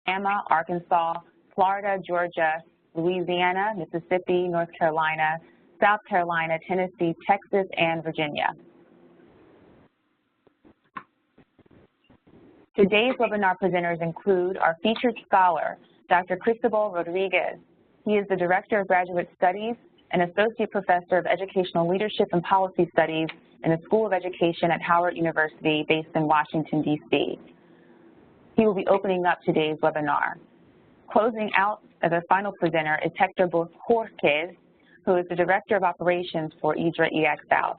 Alabama, Arkansas, Florida, Georgia, Louisiana, Mississippi, North Carolina, South Carolina, Tennessee, Texas, and Virginia. Today's webinar presenters include our featured scholar, Dr. Cristóbal Rodríguez. He is the Director of Graduate Studies and Associate Professor of Educational Leadership and Policy Studies in the School of Education at Howard University based in Washington, D.C. He will be opening up today's webinar. Closing out as our final presenter is Hector Bojorquez, who is the Director of Operations for IDRA EAC-South.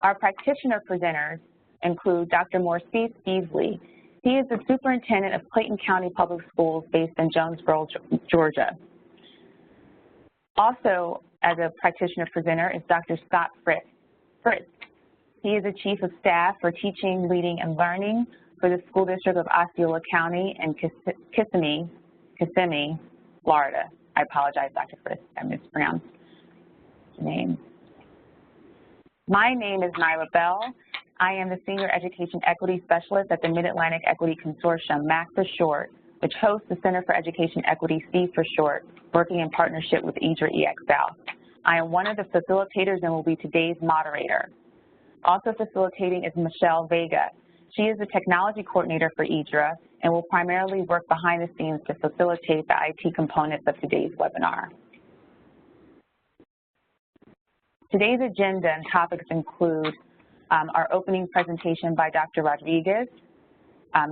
Our practitioner presenters include Dr. Morcease Beasley. He is the Superintendent of Clayton County Public Schools based in Jonesboro, Georgia. Also, as a practitioner presenter is Dr. Scott Fritz. He is the Chief of Staff for Teaching, Leading, and Learning for the School District of Osceola County in Kissimmee, Florida. I apologize, Dr. Fritz, I mispronounced your name. My name is Nyla Bell. I am the Senior Education Equity Specialist at the Mid-Atlantic Equity Consortium, MAEC for short, which hosts the Center for Education Equity, C for short, working in partnership with IDRA EAC-South. I am one of the facilitators and will be today's moderator. Also facilitating is Michelle Vega. She is the technology coordinator for IDRA and will primarily work behind the scenes to facilitate the IT components of today's webinar. Today's agenda and topics include our opening presentation by Dr. Rodríguez,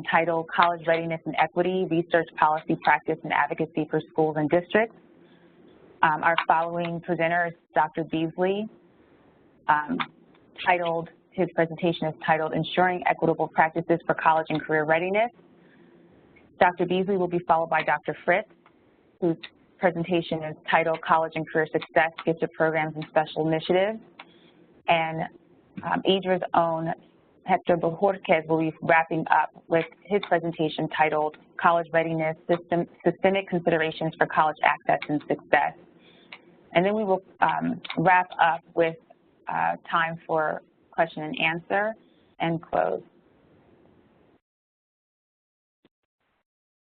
titled College Readiness and Equity, Research, Policy, Practice, and Advocacy for Schools and Districts. Our following presenter is Dr. Beasley. His presentation is titled Ensuring Equitable Practices for College and Career Readiness. Dr. Beasley will be followed by Dr. Fritz, whose presentation is titled College and Career Success, Gifted Programs and Special Initiatives. And IDRA's own Hector Bojorquez will be wrapping up with his presentation titled College Readiness, Systemic Considerations for College Access and Success. And then we will wrap up with time for question and answer and close.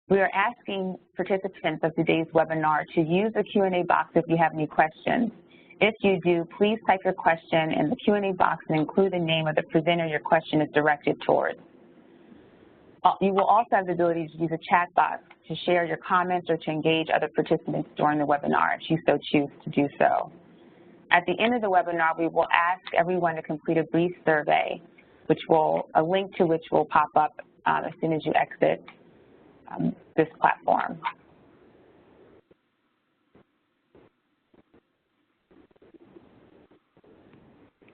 We are asking participants of today's webinar to use the Q&A box if you have any questions. If you do, please type your question in the Q&A box and include the name of the presenter your question is directed towards. You will also have the ability to use a chat box to share your comments or to engage other participants during the webinar if you so choose to do so. At the end of the webinar, we will ask everyone to complete a brief survey, a link to which will pop up as soon as you exit this platform.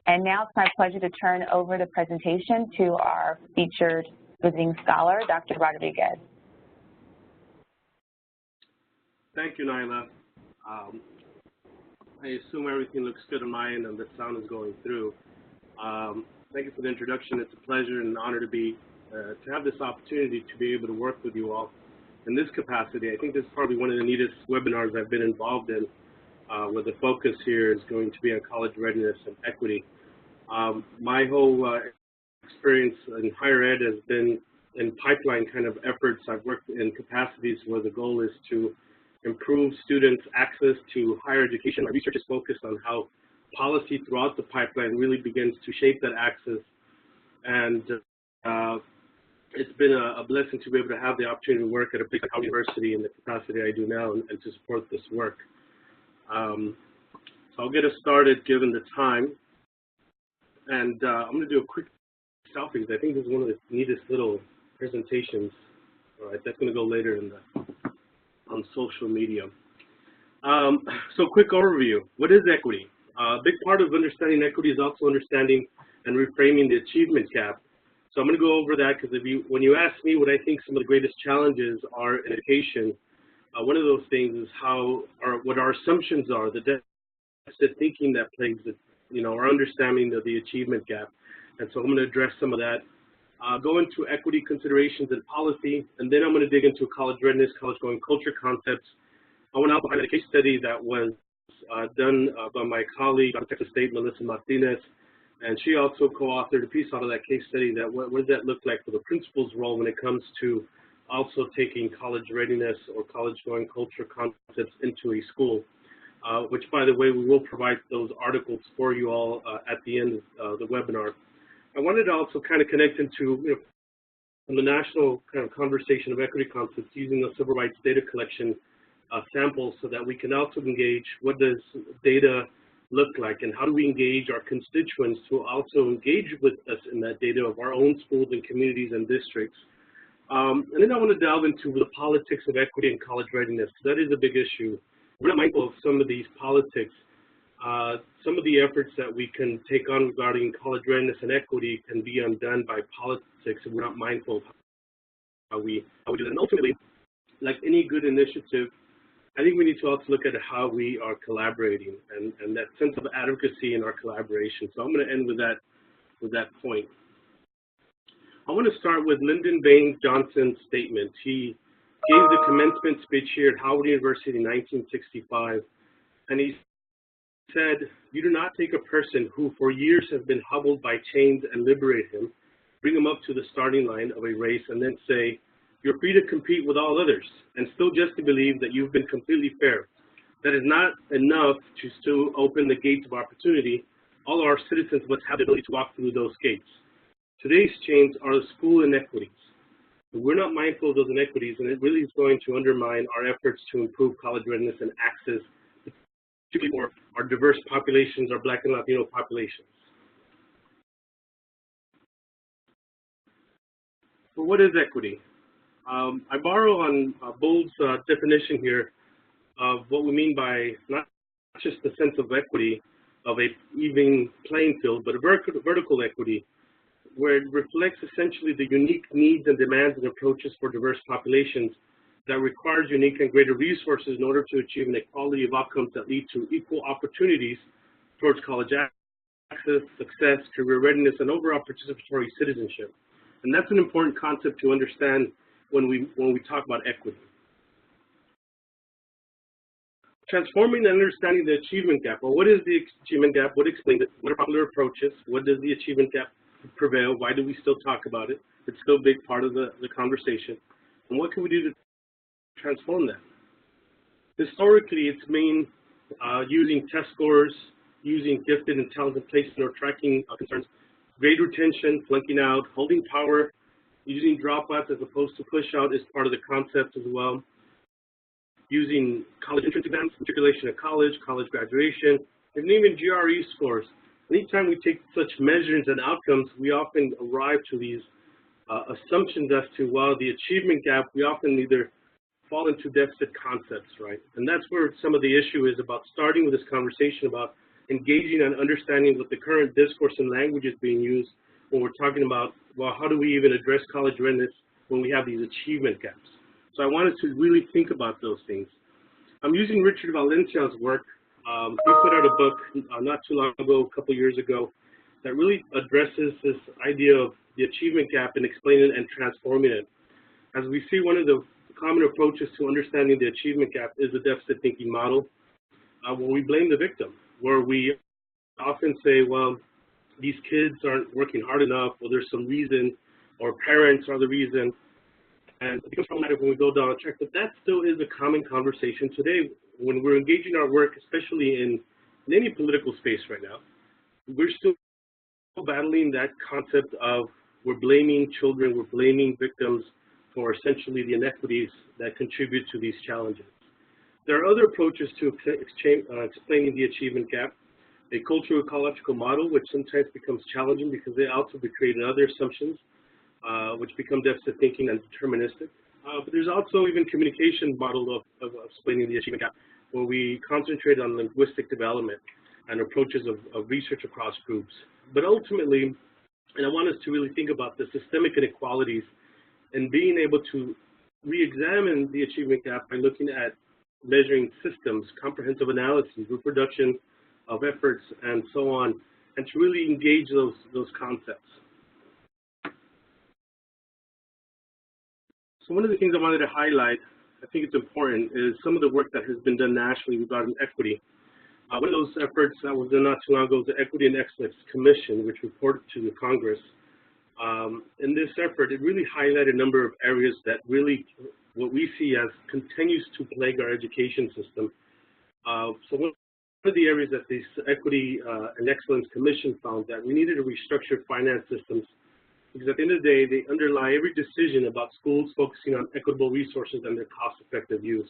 And now it's my pleasure to turn over the presentation to our featured visiting scholar, Dr. Rodríguez. Thank you, Nyla. I assume everything looks good on my end and the sound is going through. Thank you for the introduction. It's a pleasure and an honor to have this opportunity to be able to work with you all in this capacity. I think this is probably one of the neatest webinars I've been involved in, where the focus here is going to be on college readiness and equity. My whole experience in higher ed has been in pipeline kind of efforts. I've worked in capacities where the goal is to improve students' access to higher education. My research is focused on how policy throughout the pipeline really begins to shape that access. And it's been a blessing to be able to have the opportunity to work at a big university in the capacity I do now and to support this work. So I'll get us started given the time. And I'm going to do a quick selfie because I think this is one of the neatest little presentations. All right, that's going to go later on social media. So quick overview. What is equity? A big part of understanding equity is also understanding and reframing the achievement gap. So I'm going to go over that because when you ask me what I think some of the greatest challenges are in education, one of those things is what our assumptions are, the deficit thinking that plagues our understanding of the achievement gap. And so I'm going to address some of that. Go into equity considerations and policy, and then I'm going to dig into college readiness, college going culture concepts. I want to outline a case study that was done by my colleague on Texas State, Melissa Martinez, and she also co-authored a piece out of that case study that what does that look like for the principal's role when it comes to also taking college readiness or college-going culture concepts into a school, which, by the way, we will provide those articles for you all at the end of the webinar. I wanted to also kind of connect into the national kind of conversation of equity concepts using the civil rights data collection samples so that we can also engage what does data look like and how do we engage our constituents to also engage with us in that data of our own schools and communities and districts. And then I want to delve into the politics of equity and college readiness. That is a big issue. We're not mindful of some of these politics. Some of the efforts that we can take on regarding college readiness and equity can be undone by politics, and we're not mindful of how we do that. And ultimately, like any good initiative, I think we need to also look at how we are collaborating and that sense of advocacy in our collaboration. So I'm going to end with that point. I want to start with Lyndon Johnson's statement. He gave the commencement speech here at Howard University in 1965, and he said, "You do not take a person who for years has been hobbled by chains and liberate him, bring him up to the starting line of a race, and then say, you're free to compete with all others, and still just to believe that you've been completely fair. That is not enough to still open the gates of opportunity. All our citizens must have the ability to walk through those gates. Today's chains are the school inequities. We're not mindful of those inequities, and it really is going to undermine our efforts to improve college readiness and access, particularly for our diverse populations, our Black and Latino populations." So what is equity? I borrow on Bull's definition here of what we mean by not just the sense of equity of a even playing field, but a vertical equity, where it reflects essentially the unique needs and demands and approaches for diverse populations that requires unique and greater resources in order to achieve an equality of outcomes that lead to equal opportunities towards college access, success, career readiness, and overall participatory citizenship. And that's an important concept to understand when we talk about equity. Transforming and understanding the achievement gap. Well, what is the achievement gap? What explains it? What are popular approaches? What does the achievement gap prevail? Why do we still talk about it? It's still a big part of the conversation. And what can we do to transform that? Historically, it's been using test scores, using gifted and talented placement or tracking concerns, grade retention, flunking out, holding power, using dropouts as opposed to push out is part of the concept as well. Using college entrance exams, matriculation at college, college graduation, and even GRE scores. Anytime we take such measures and outcomes, we often arrive to these assumptions as to, well, the achievement gap, we often either fall into deficit concepts, right? And that's where some of the issue is about starting with this conversation about engaging and understanding what the current discourse and language is being used when we're talking about, well, how do we even address college readiness when we have these achievement gaps? So I wanted to really think about those things. I'm using Richard Valencia's work. He put out a book not too long ago, a couple years ago, that really addresses this idea of the achievement gap and explaining it and transforming it. As we see, one of the common approaches to understanding the achievement gap is the deficit thinking model, where we blame the victim, where we often say, well, these kids aren't working hard enough, or there's some reason, or parents are the reason, and it becomes problematic when we go down a track. But that still is a common conversation today when we're engaging our work, especially in any political space right now. We're still battling that concept of we're blaming children, we're blaming victims for essentially the inequities that contribute to these challenges. There are other approaches to explaining the achievement gap. A cultural ecological model, which sometimes becomes challenging because they also create other assumptions, which become deficit thinking and deterministic. But there's also even communication model of explaining the achievement gap, where we concentrate on linguistic development and approaches of research across groups. But ultimately, and I want us to really think about the systemic inequalities and being able to re-examine the achievement gap by looking at measuring systems, comprehensive analysis, reproduction of efforts, and so on, and to really engage those concepts. So one of the things I wanted to highlight, I think it's important, is some of the work that has been done nationally regarding equity. One of those efforts that was done not too long ago was the Equity and Excellence Commission, which reported to the Congress. In this effort, it really highlighted a number of areas that really, what we see as continues to plague our education system. So one of the areas that the Equity and Excellence Commission found that we needed to restructure finance systems, because at the end of the day, they underlie every decision about schools focusing on equitable resources and their cost-effective use.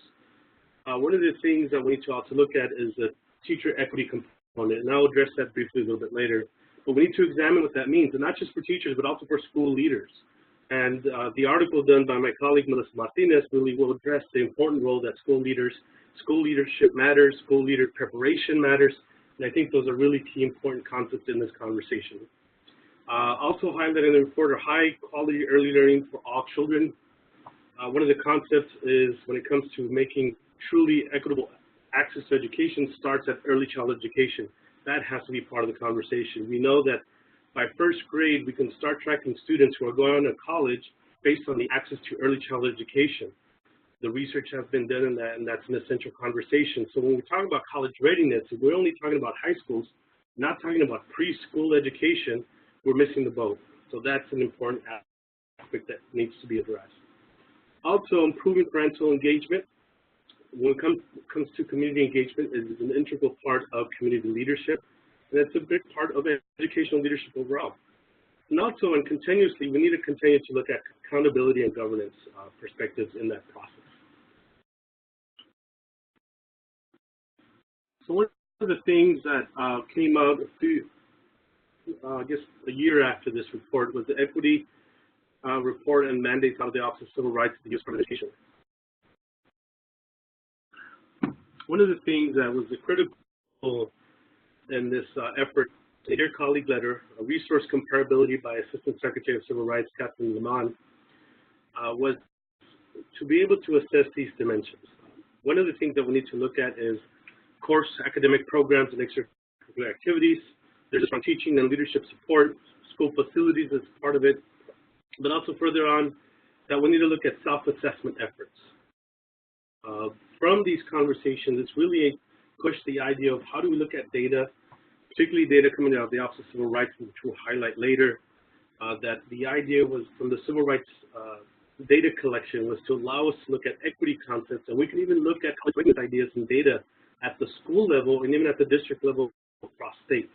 One of the things that we need to also look at is the teacher equity component, and I'll address that briefly a little bit later. But we need to examine what that means, and not just for teachers, but also for school leaders. And the article done by my colleague, Melissa Martinez, really will address the important role that school leadership matters, school leader preparation matters, and I think those are really key important concepts in this conversation. Also highlighted in the report are high quality early learning for all children. One of the concepts is when it comes to making truly equitable access to education starts at early childhood education. That has to be part of the conversation. We know that by first grade, we can start tracking students who are going on to college based on the access to early childhood education. The research has been done in that, and that's an essential conversation. So when we talk about college readiness, we're only talking about high schools, not talking about preschool education, we're missing the boat. So that's an important aspect that needs to be addressed. Also, improving parental engagement. When it comes to community engagement, it is an integral part of community leadership, and it's a big part of educational leadership overall. And also, and continuously, we need to continue to look at accountability and governance perspectives in that process. So one of the things that came out I guess a year after this report was the equity report and mandates out of the Office of Civil Rights and the U.S. Department of Education. One of the things that was critical in this effort, the Dear Colleague letter, a resource comparability by Assistant Secretary of Civil Rights, Kathleen Lamont, was to be able to assess these dimensions. One of the things that we need to look at is course academic programs and extracurricular activities. There's strong teaching and leadership support, school facilities as part of it, but also further on that we need to look at self-assessment efforts. From these conversations, it's really pushed the idea of how do we look at data, particularly data coming out of the Office of Civil Rights, which we'll highlight later, that the idea was from the civil rights data collection was to allow us to look at equity concepts, and we can even look at ideas and data at the school level and even at the district level across states.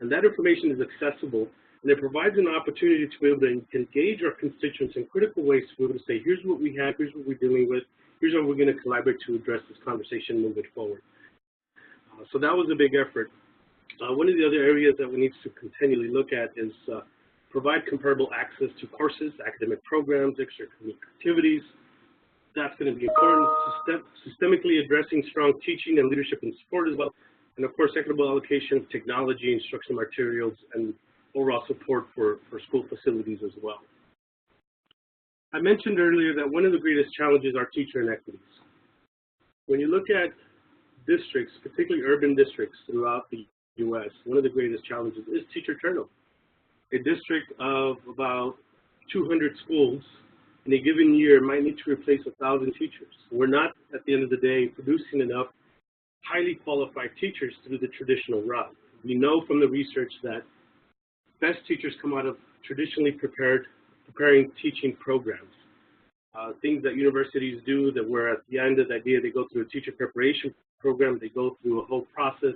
And that information is accessible, and it provides an opportunity to be able to engage our constituents in critical ways to be able to say, here's what we have, here's what we're dealing with, here's how we're going to collaborate to address this conversation moving forward. So that was a big effort. One of the other areas that we need to continually look at is provide comparable access to courses, academic programs, extracurricular activities. That's going to be important. Systemically addressing strong teaching and leadership and support as well. And of course, equitable allocation of technology, instructional materials, and overall support for school facilities as well. I mentioned earlier that one of the greatest challenges are teacher inequities. When you look at districts, particularly urban districts throughout the U.S., one of the greatest challenges is teacher turnover. A district of about 200 schools in a given year might need to replace 1,000 teachers. We're not, at the end of the day, producing enough highly qualified teachers through the traditional route. We know from the research that best teachers come out of traditionally preparing teaching programs. Things that universities do that where at the end of the day they go through a teacher preparation program, they go through a whole process.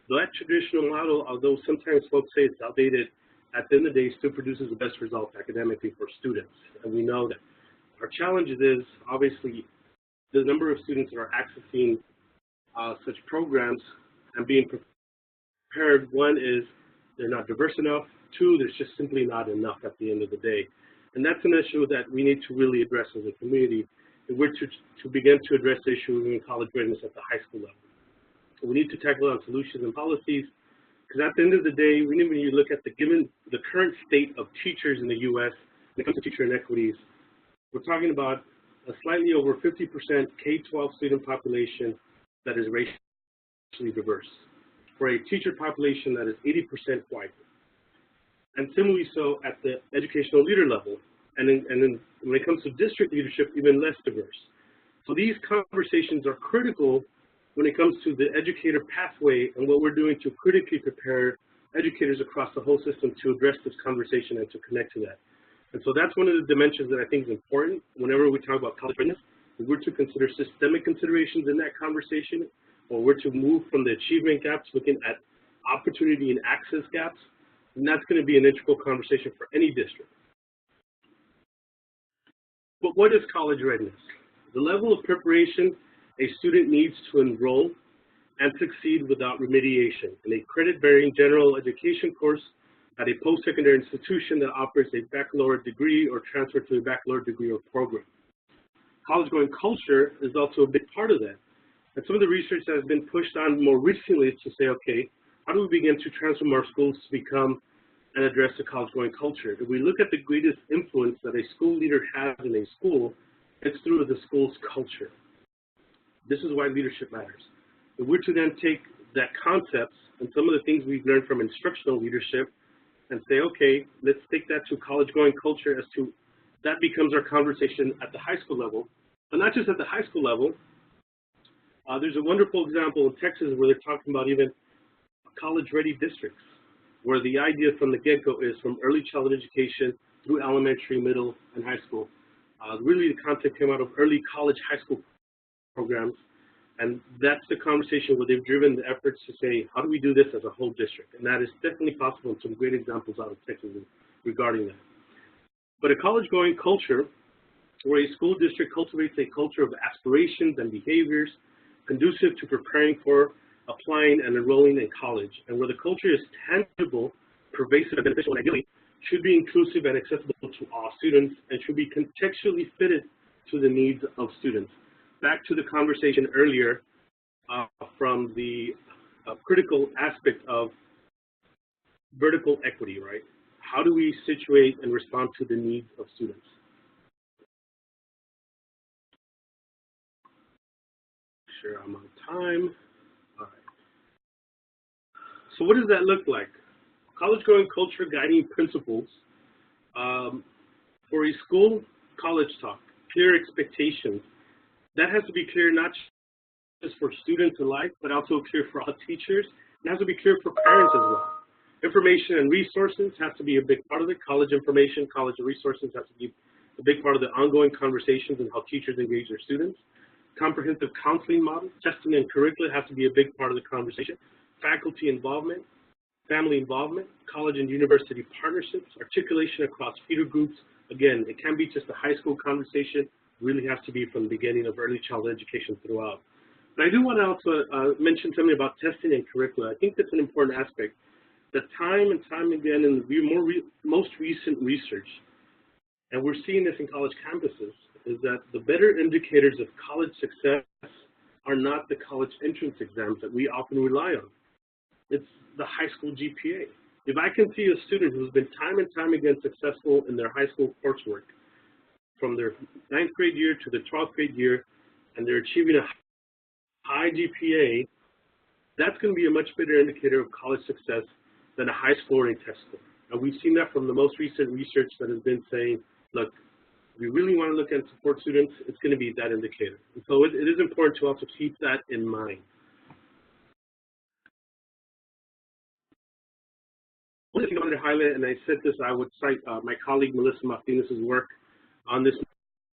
That traditional model, although sometimes folks say it's outdated, at the end of the day still produces the best results academically for students. And we know that our challenge is obviously the number of students that are accessing such programs and being prepared. One is they're not diverse enough. Two, there's just simply not enough at the end of the day. And that's an issue that we need to really address as a community. And we're to begin to address the issue in college readiness at the high school level. We need to tackle on solutions and policies, because at the end of the day, when you look at the current state of teachers in the U.S. when it comes to teacher inequities, we're talking about a slightly over 50% K-12 student population that is racially diverse, for a teacher population that is 80% white. And similarly so at the educational leader level, and then when it comes to district leadership, even less diverse. So these conversations are critical when it comes to the educator pathway and what we're doing to critically prepare educators across the whole system to address this conversation and to connect to that. And so that's one of the dimensions that I think is important whenever we talk about college readiness. If we're to consider systemic considerations in that conversation, or we're to move from the achievement gaps looking at opportunity and access gaps, then that's going to be an integral conversation for any district. But what is college readiness? The level of preparation a student needs to enroll and succeed without remediation in a credit-bearing general education course at a post-secondary institution that offers a baccalaureate degree or transfer to a baccalaureate degree or program. College-going culture is also a big part of that. And some of the research that has been pushed on more recently is to say, okay, how do we begin to transform our schools to become and address the college-going culture? If we look at the greatest influence that a school leader has in a school, it's through the school's culture. This is why leadership matters. If we're to then take that concept and some of the things we've learned from instructional leadership and say, okay, let's take that to college-going culture as to that becomes our conversation at the high school level. But not just at the high school level. There's a wonderful example in Texas where they're talking about even college-ready districts, where the idea from the get-go is from early childhood education through elementary, middle, and high school. Really, the concept came out of early college, high school programs, and that's the conversation where they've driven the efforts to say, how do we do this as a whole district? And that is definitely possible, and some great examples out of Texas regarding that. But a college-going culture, where a school district cultivates a culture of aspirations and behaviors conducive to preparing for, applying, and enrolling in college, and where the culture is tangible, pervasive, and beneficial, and ideally should be inclusive and accessible to all students, and should be contextually fitted to the needs of students. Back to the conversation earlier from the critical aspect of vertical equity, right? How do we situate and respond to the needs of students? Sure, I'm on time. All right. So what does that look like? College-going culture guiding principles for a school, college talk, clear expectations. That has to be clear not just for students alike, but also clear for all teachers. It has to be clear for parents as well. Information and resources has to be a big part of it. College information, college resources has to be a big part of the ongoing conversations and how teachers engage their students. Comprehensive counseling model, testing and curricula has to be a big part of the conversation. Faculty involvement, family involvement, college and university partnerships, articulation across feeder groups. Again, it can't be just a high school conversation. It really has to be from the beginning of early childhood education throughout. But I do want to also mention something about testing and curricula. I think that's an important aspect. That time and time again in the most recent research, and we're seeing this in college campuses, is that the better indicators of college success are not the college entrance exams that we often rely on. It's the high school GPA. If I can see a student who's been time and time again successful in their high school coursework, from their 9th grade year to the 12th grade year, and they're achieving a high GPA, that's going to be a much better indicator of college success than a high scoring test score. And we've seen that from the most recent research that has been saying, look, if we really want to look at support students, it's going to be that indicator. And so it is important to also keep that in mind. One thing I wanted to highlight, and I said this, I would cite my colleague Melissa Martinez's work on this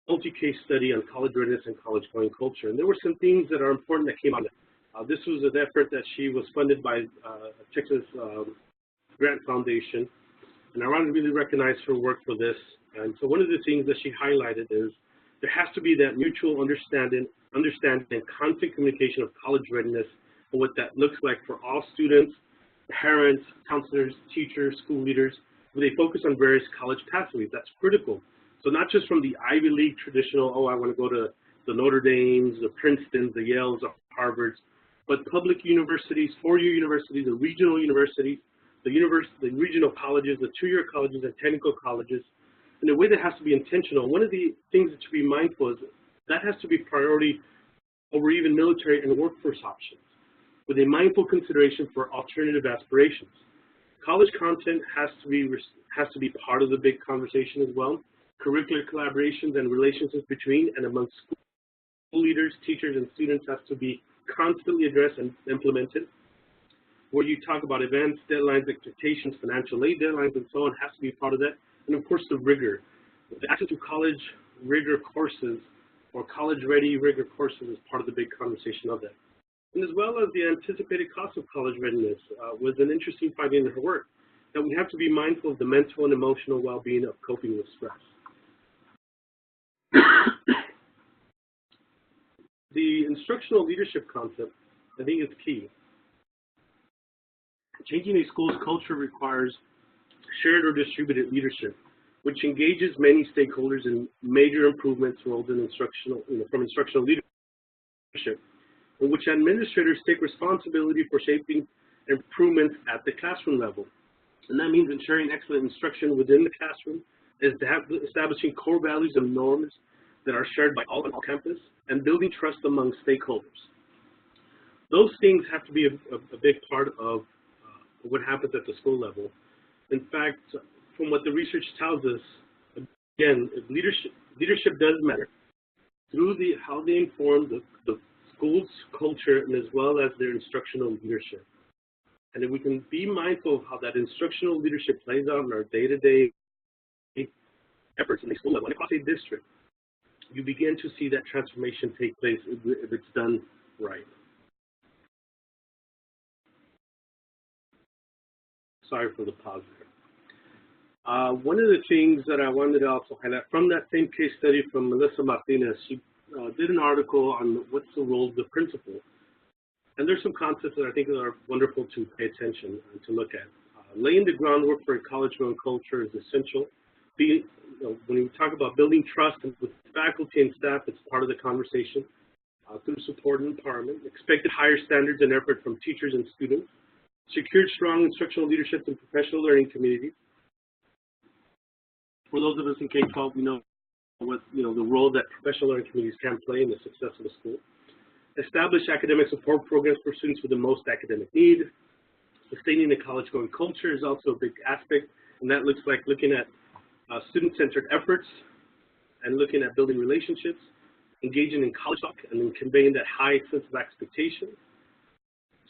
multi-case study on college readiness and college-going culture. And there were some themes that are important that came out of it. This was an effort that she was funded by Texas Grant Foundation, and I want to really recognize her work for this. And so one of the things that she highlighted is there has to be that mutual understanding and constant communication of college readiness and what that looks like for all students, parents, counselors, teachers, school leaders, where they focus on various college pathways. That's critical. So not just from the Ivy League traditional, oh, I want to go to the Notre Dames, the Princetons, the Yales, the Harvards, but public universities, four-year universities, the regional universities, the regional colleges, the two-year colleges, and technical colleges, in a way that has to be intentional. One of the things that should be mindful is that has to be priority over even military and workforce options, with a mindful consideration for alternative aspirations. College content has to be part of the big conversation as well. Curricular collaborations and relationships between and among school leaders, teachers, and students has to be constantly addressed and implemented. where you talk about events, deadlines, expectations, financial aid deadlines, and so on has to be part of that. And of course, the rigor. The access to college rigor courses or college-ready rigor courses is part of the big conversation of that. And as well as the anticipated cost of college readiness was an interesting finding in her work, that we have to be mindful of the mental and emotional well-being of coping with stress. The instructional leadership concept, I think, is key. Changing a school's culture requires shared or distributed leadership, which engages many stakeholders in major improvements rolled in from instructional leadership, in which administrators take responsibility for shaping improvements at the classroom level. And that means ensuring excellent instruction within the classroom, establishing core values and norms that are shared by all on campus, and building trust among stakeholders. Those things have to be a big part of what happens at the school level. In fact, from what the research tells us, again, leadership does matter through how they inform the school's culture and as well as their instructional leadership. And if we can be mindful of how that instructional leadership plays out in our day-to-day efforts in the school level, across a district, you begin to see that transformation take place if it's done right. Sorry for the pause there. One of the things that I wanted to also highlight from that same case study from Melissa Martinez, she did an article on what's the role of the principal. And there's some concepts that I think are wonderful to pay attention and to look at. Laying the groundwork for a college-run culture is essential. When we talk about building trust with faculty and staff, it's part of the conversation through support and empowerment. Expected higher standards and effort from teachers and students. Secured strong instructional leadership and professional learning communities. For those of us in K-12, we know what the role that professional learning communities can play in the success of a school. Establish academic support programs for students with the most academic need. Sustaining a college-going culture is also a big aspect, and that looks like looking at student-centered efforts and looking at building relationships, engaging in college talk, and then conveying that high sense of expectation.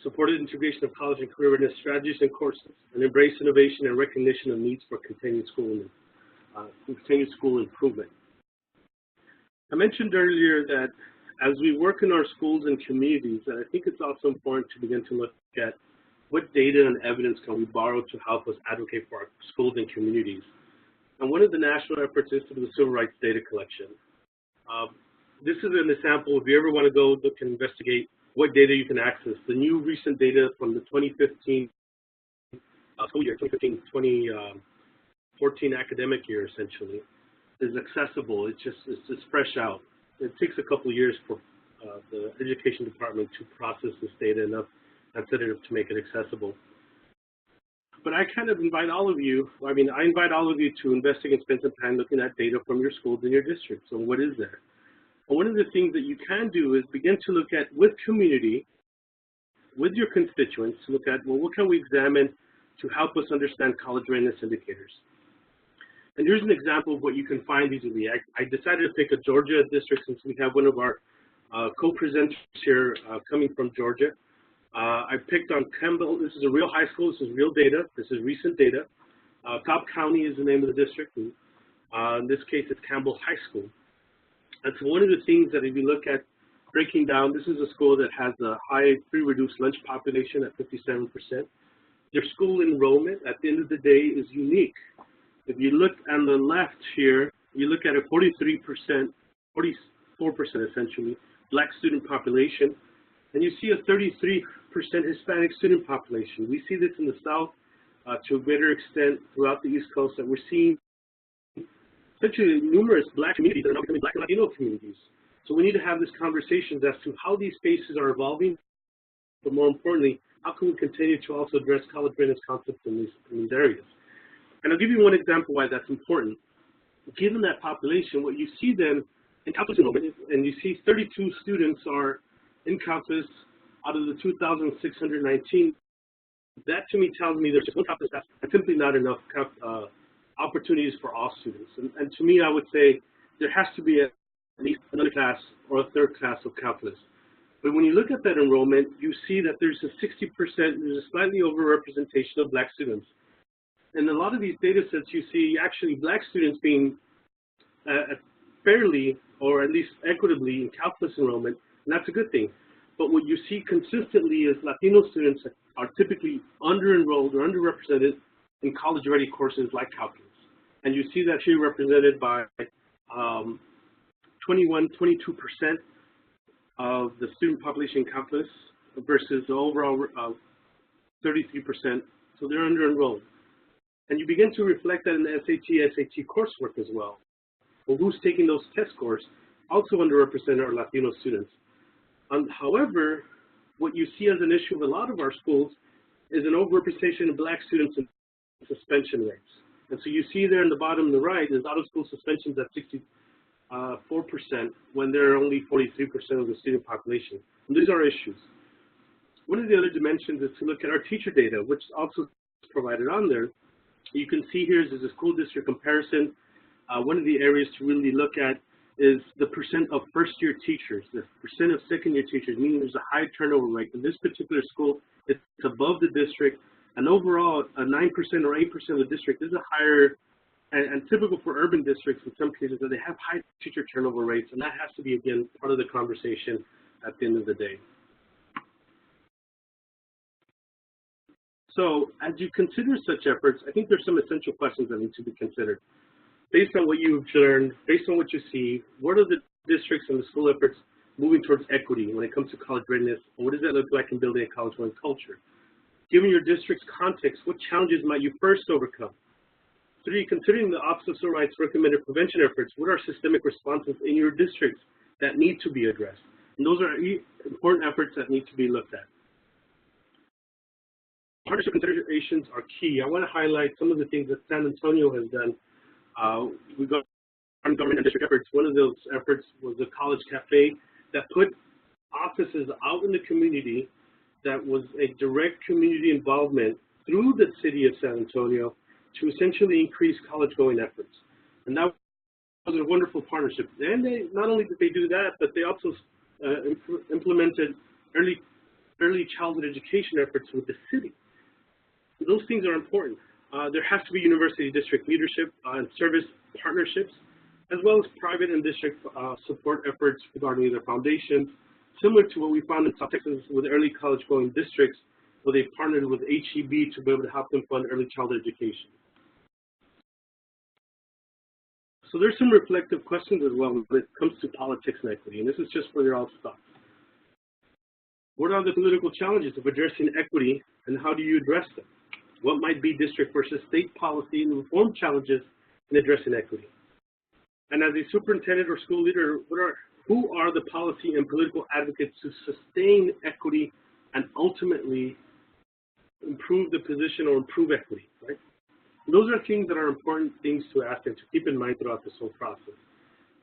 Supported integration of college and career readiness strategies and courses, and embrace innovation and recognition of needs for continued school improvement. I mentioned earlier that as we work in our schools and communities, that I think it's also important to begin to look at what data and evidence can we borrow to help us advocate for our schools and communities. And one of the national efforts is to do the civil rights data collection. This is an example if you ever want to go look and investigate what data you can access. The new recent data from the 2015 school year, 2015-2014 academic year, essentially, is accessible. It's just fresh out. It takes a couple of years for the education department to process this data enough and set it up to make it accessible. But I kind of invite all of you, I invite all of you to investigate and spend some time looking at data from your schools and your districts. So what is there? And one of the things that you can do is begin to look at, with community, with your constituents, to look at, well, what can we examine to help us understand college readiness indicators? And here's an example of what you can find easily. I decided to pick a Georgia district since we have one of our co-presenters here coming from Georgia. I picked on Campbell. This is a real high school. This is real data. This is recent data. Cobb County is the name of the district. And, in this case, it's Campbell High School. And so one of the things that if you look at breaking down, this is a school that has a high free-reduced lunch population at 57%. Their school enrollment at the end of the day is unique. If you look on the left here, you look at a 43%, 44% essentially, Black student population, and you see a 33% Hispanic student population. We see this in the South to a greater extent throughout the East Coast, that we're seeing essentially numerous Black communities that are now becoming Black and Latino communities. So we need to have this conversation as to how these spaces are evolving, but more importantly, how can we continue to also address college readiness concepts in these areas. And I'll give you one example why that's important. Given that population, what you see then in calculus enrollment, and you see 32 students are in calculus out of the 2,619, that to me tells me there's just one calculus class and simply not enough opportunities for all students. And to me, I would say there has to be at least another class or a third class of calculus. But when you look at that enrollment, you see that there's a 60%, there's a slightly overrepresentation of Black students. And a lot of these data sets, you see actually Black students being fairly, or at least equitably, in calculus enrollment, and that's a good thing. But what you see consistently is Latino students are typically under-enrolled or underrepresented in college-ready courses like calculus. And you see that here represented by 22% of the student population in calculus versus the overall 33%, so they're under-enrolled. And you begin to reflect that in the SAT coursework as well. Well, who's taking those test scores? Also underrepresented are Latino students. However, what you see as an issue with a lot of our schools is an overrepresentation of Black students in suspension rates. And so you see there in the bottom and the right is out-of-school suspensions at 64% when there are only 43% of the student population. And these are issues. One of the other dimensions is to look at our teacher data, which also is provided on there. You can see here is a school district comparison. One of the areas to really look at is the percent of first-year teachers, the percent of second-year teachers, meaning there's a high turnover rate. In this particular school, it's above the district, and overall, 9% or 8% of the district is a higher, and typical for urban districts in some cases, that they have high teacher turnover rates, and that has to be, again, part of the conversation at the end of the day. So as you consider such efforts, I think there's some essential questions that need to be considered. Based on what you've learned, based on what you see, what are the districts and the school efforts moving towards equity when it comes to college readiness, and what does that look like in building a college-going culture? Given your district's context, what challenges might you first overcome? 3, considering the Office of Civil Rights recommended prevention efforts, what are systemic responses in your districts that need to be addressed? And those are important efforts that need to be looked at. Partnership considerations are key. I want to highlight some of the things that San Antonio has done. We've got government and district efforts. One of those efforts was a college cafe that put offices out in the community that was a direct community involvement through the city of San Antonio to essentially increase college-going efforts. And that was a wonderful partnership. And they, not only did they do that, but they also implemented early childhood education efforts with the city. Those things are important. There has to be university district leadership and service partnerships, as well as private and district support efforts regarding their foundations, similar to what we found in South Texas with early college-going districts, where they partnered with HEB to be able to help them fund early childhood education. So there's some reflective questions as well when it comes to politics and equity, and this is just for your all thoughts. What are the political challenges of addressing equity, and how do you address them? What might be district versus state policy and reform challenges in addressing equity? And as a superintendent or school leader, who are the policy and political advocates to sustain equity and ultimately improve the position or improve equity, right? And those are things that are important things to ask and to keep in mind throughout this whole process.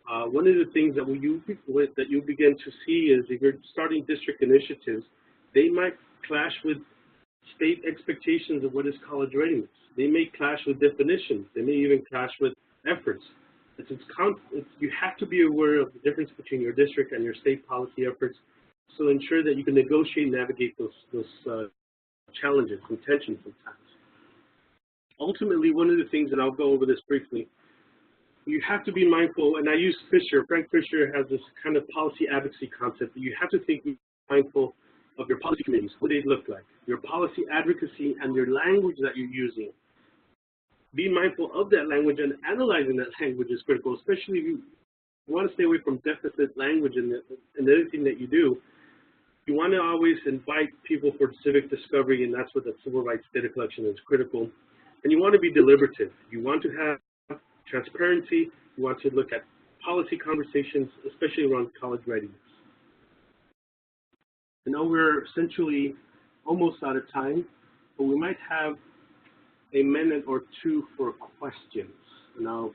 One of the things that you begin to see is if you're starting district initiatives, they might clash with state expectations of what is college readiness. They may clash with definitions. They may even clash with efforts. You have to be aware of the difference between your district and your state policy efforts, so ensure that you can negotiate and navigate those challenges and tensions sometimes. Ultimately, one of the things, and I'll go over this briefly, you have to be mindful, and I use Frank Fisher has this kind of policy advocacy concept, that you have to think mindful of your policy committees, what they look like, your policy advocacy, and your language that you're using. Be mindful of that language, and analyzing that language is critical, especially if you want to stay away from deficit language in anything that you do. You want to always invite people for civic discovery, and that's what the civil rights data collection is critical. And you want to be deliberative. You want to have transparency. You want to look at policy conversations, especially around college readiness. I know we're essentially almost out of time, but we might have a minute or two for questions. And I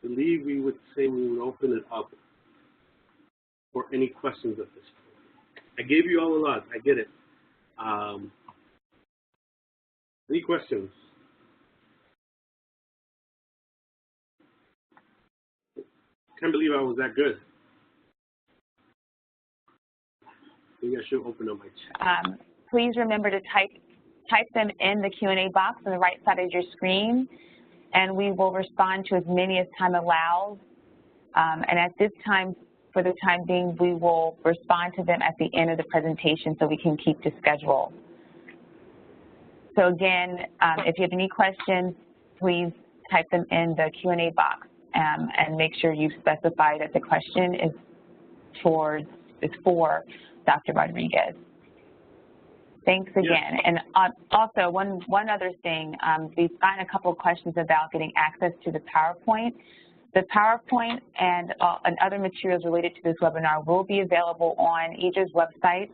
believe we would open it up for any questions at this point. I gave you all a lot. I get it. Any questions? Can't believe I was that good. Maybe I should open up my chat. Please remember to type them in the Q&A box on the right side of your screen, and we will respond to as many as time allows. And at this time, for the time being, we will respond to them at the end of the presentation so we can keep the schedule. So again, if you have any questions, please type them in the Q&A box and make sure you specify that the question is for Dr. Rodriguez. Thanks again. Yes. And also, one other thing, we've gotten a couple of questions about getting access to the PowerPoint. The PowerPoint and other materials related to this webinar will be available on IDRA's website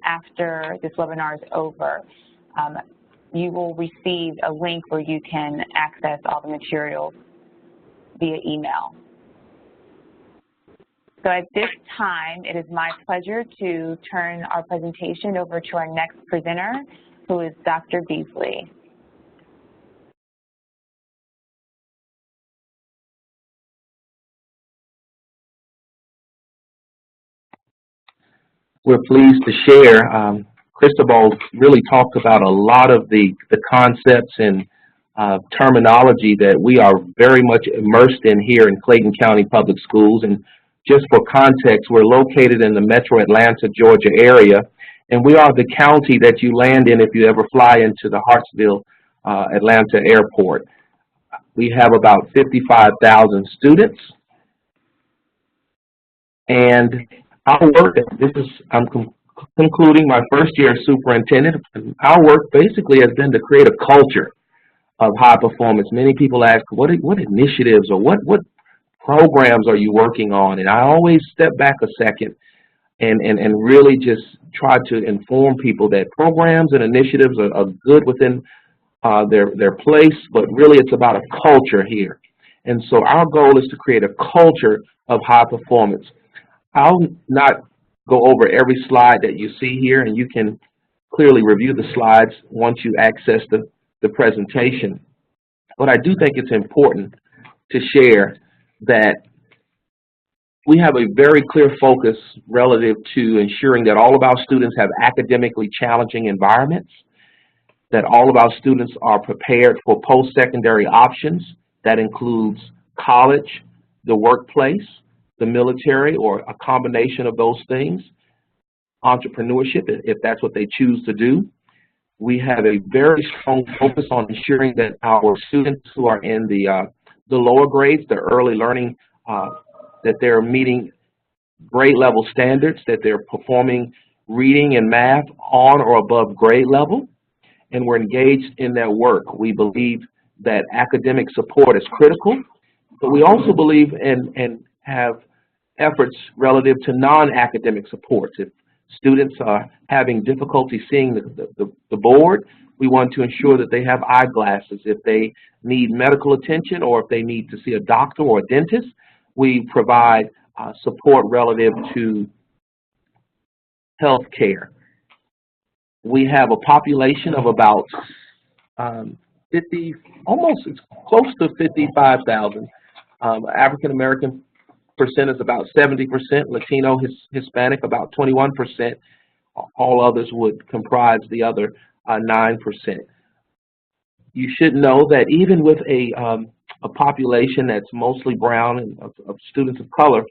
after this webinar is over. You will receive a link where you can access all the materials via email. So at this time, it is my pleasure to turn our presentation over to our next presenter, who is Dr. Beasley. We're pleased to share. Cristóbal really talked about a lot of the concepts and terminology that we are very much immersed in here in Clayton County Public Schools. And just for context, we're located in the metro Atlanta, Georgia area, and we are the county that you land in if you ever fly into the Hartsville, Atlanta airport. We have about 55,000 students. And our work, I'm concluding my first year as superintendent. Our work basically has been to create a culture of high performance. Many people ask, what initiatives or what programs are you working on? And I always step back a second and really just try to inform people that programs and initiatives are good within their place, but really it's about a culture here. And so our goal is to create a culture of high performance. I'll not go over every slide that you see here, and you can clearly review the slides once you access the presentation. But I do think it's important to share that we have a very clear focus relative to ensuring that all of our students have academically challenging environments, that all of our students are prepared for post-secondary options. That includes college, the workplace, the military, or a combination of those things, entrepreneurship, if that's what they choose to do. We have a very strong focus on ensuring that our students who are in the lower grades, the early learning, that they're meeting grade level standards, that they're performing reading and math on or above grade level, and we're engaged in their work. We believe that academic support is critical, but we also believe and have efforts relative to non-academic supports. If students are having difficulty seeing the board, we want to ensure that they have eyeglasses. If they need medical attention or if they need to see a doctor or a dentist, we provide support relative to health care. We have a population of about it's close to 55,000. African American percent is about 70%, Latino, Hispanic about 21%. All others would comprise the other 9%. You should know that even with a population that's mostly brown and of students of color,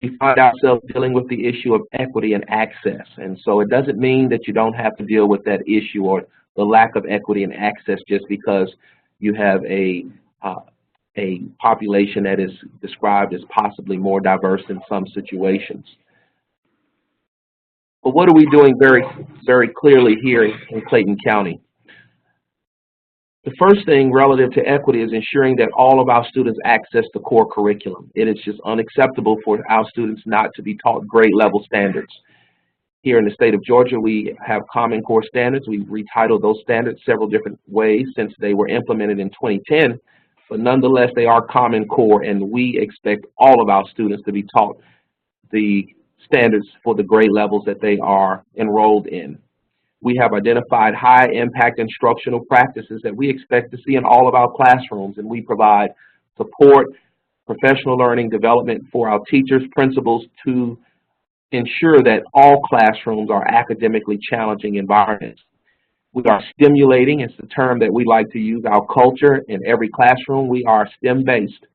we find ourselves dealing with the issue of equity and access. And so it doesn't mean that you don't have to deal with that issue or the lack of equity and access just because you have a population that is described as possibly more diverse in some situations. But what are we doing very, very clearly here in Clayton County? The first thing relative to equity is ensuring that all of our students access the core curriculum. It is just unacceptable for our students not to be taught grade level standards. Here in the state of Georgia, we have Common Core standards. We've retitled those standards several different ways since they were implemented in 2010, but nonetheless, they are Common Core, and we expect all of our students to be taught the standards for the grade levels that they are enrolled in. We have identified high impact instructional practices that we expect to see in all of our classrooms, and we provide support, professional learning development for our teachers, principals to ensure that all classrooms are academically challenging environments. We are stimulating, it's the term that we like to use, our culture in every classroom. We are STEM-based.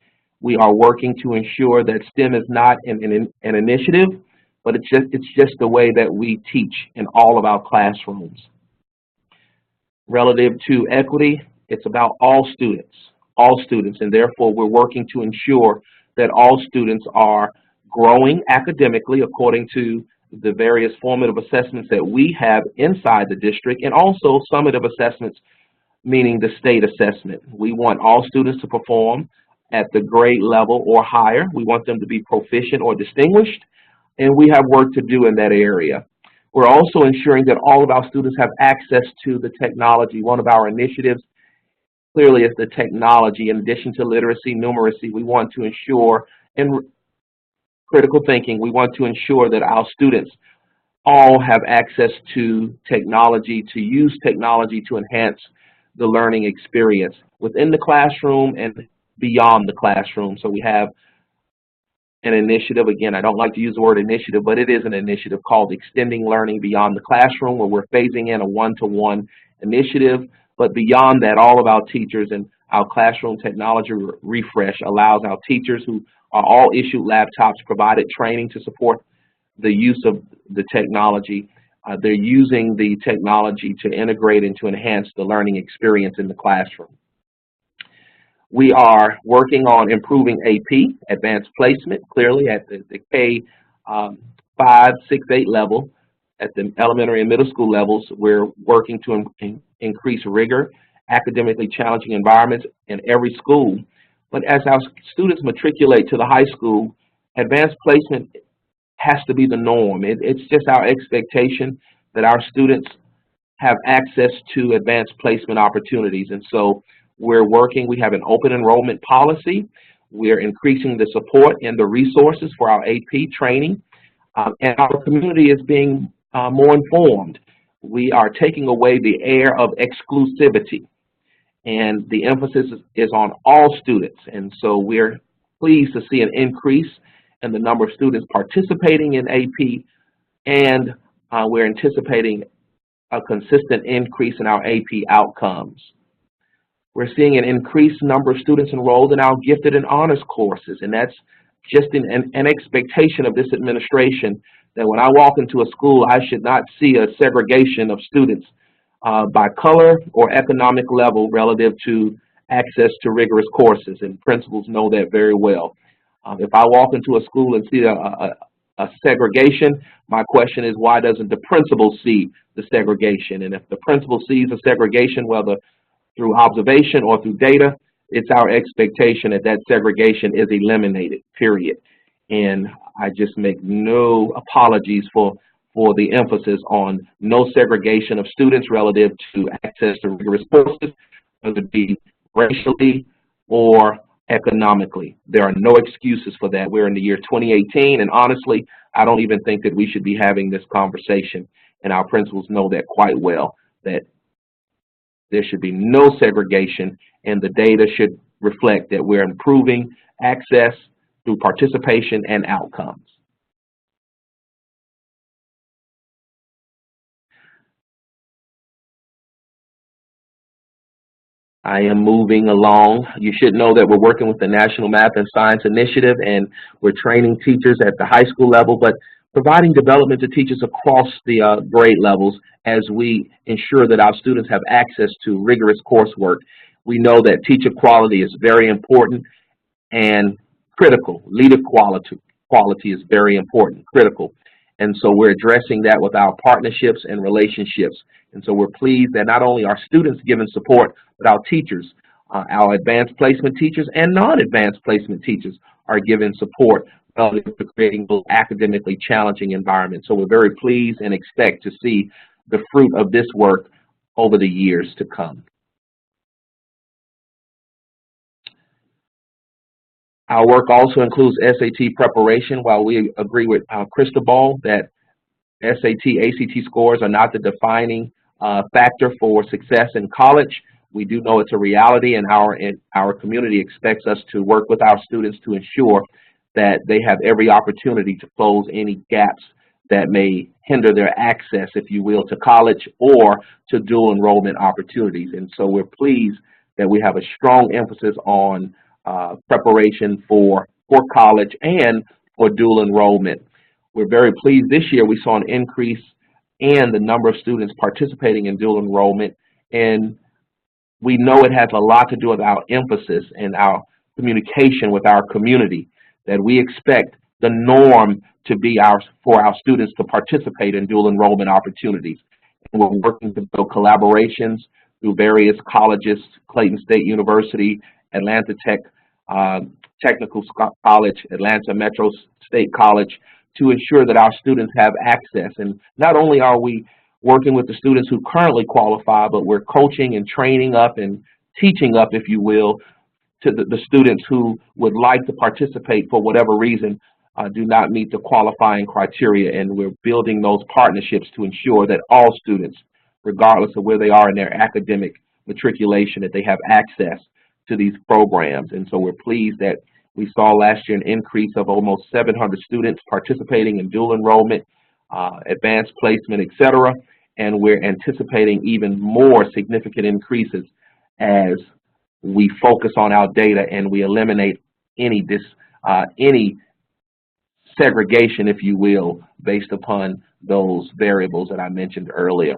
We are working to ensure that STEM is not an initiative, but it's just the way that we teach in all of our classrooms. Relative to equity, it's about all students, and therefore we're working to ensure that all students are growing academically according to the various formative assessments that we have inside the district, and also summative assessments, meaning the state assessment. We want all students to perform at the grade level or higher. We want them to be proficient or distinguished, and we have work to do in that area. We're also ensuring that all of our students have access to the technology. One of our initiatives clearly is the technology. In addition to literacy, numeracy, we want to ensure, and critical thinking, we want to ensure that our students all have access to technology, to use technology to enhance the learning experience within the classroom and beyond the classroom. So we have an initiative, again, I don't like to use the word initiative, but it is an initiative called Extending Learning Beyond the Classroom, where we're phasing in a one-to-one initiative. But beyond that, all of our teachers and our classroom technology refresh allows our teachers, who are all issued laptops, provided training to support the use of the technology. They're using the technology to integrate and to enhance the learning experience in the classroom. We are working on improving AP, advanced placement, clearly at the K-5, 6, 8 level. At the elementary and middle school levels, we're working to increase rigor, academically challenging environments in every school. But as our students matriculate to the high school, advanced placement has to be the norm. It's just our expectation that our students have access to advanced placement opportunities. And so we're working, we have an open enrollment policy. We're increasing the support and the resources for our AP training. And our community is being more informed. We are taking away the air of exclusivity, and the emphasis is on all students. And so we're pleased to see an increase in the number of students participating in AP, and we're anticipating a consistent increase in our AP outcomes. We're seeing an increased number of students enrolled in our gifted and honors courses, and that's just an expectation of this administration, that when I walk into a school, I should not see a segregation of students by color or economic level relative to access to rigorous courses, and principals know that very well. If I walk into a school and see a segregation, my question is, why doesn't the principal see the segregation? And if the principal sees a segregation, whether through observation or through data, it's our expectation that that segregation is eliminated, period. And I just make no apologies for the emphasis on no segregation of students relative to access to rigorous courses, whether it be racially or economically. There are no excuses for that. We're in the year 2018, and honestly, I don't even think that we should be having this conversation. And our principals know that quite well, that there should be no segregation, and the data should reflect that we're improving access through participation and outcomes. I am moving along. You should know that we're working with the National Math and Science Initiative, and we're training teachers at the high school level, but providing development to teachers across the grade levels as we ensure that our students have access to rigorous coursework. We know that teacher quality is very important and critical. Leader quality is very important, critical. And so we're addressing that with our partnerships and relationships. And so we're pleased that not only are students given support, but our teachers, our advanced placement teachers and non-advanced placement teachers are given support relative to creating both academically challenging environments. So we're very pleased and expect to see the fruit of this work over the years to come. Our work also includes SAT preparation. While we agree with Cristóbal that SAT, ACT scores are not the defining factor for success in college, we do know it's a reality, and our community expects us to work with our students to ensure that they have every opportunity to close any gaps that may hinder their access, if you will, to college or to dual enrollment opportunities. And so we're pleased that we have a strong emphasis on preparation for college and for dual enrollment. We're very pleased this year we saw an increase in the number of students participating in dual enrollment, and we know it has a lot to do with our emphasis and our communication with our community, that we expect the norm to be for our students to participate in dual enrollment opportunities. And we're working to build collaborations through various colleges, Clayton State University, Atlanta Technical College, Atlanta Metro State College, to ensure that our students have access. And not only are we working with the students who currently qualify, but we're coaching and training up and teaching up, if you will, to the students who would like to participate for whatever reason do not meet the qualifying criteria. And we're building those partnerships to ensure that all students, regardless of where they are in their academic matriculation, that they have access to these programs. And so we're pleased that we saw last year an increase of almost 700 students participating in dual enrollment, advanced placement, et cetera. And we're anticipating even more significant increases as we focus on our data and we eliminate any segregation, if you will, based upon those variables that I mentioned earlier.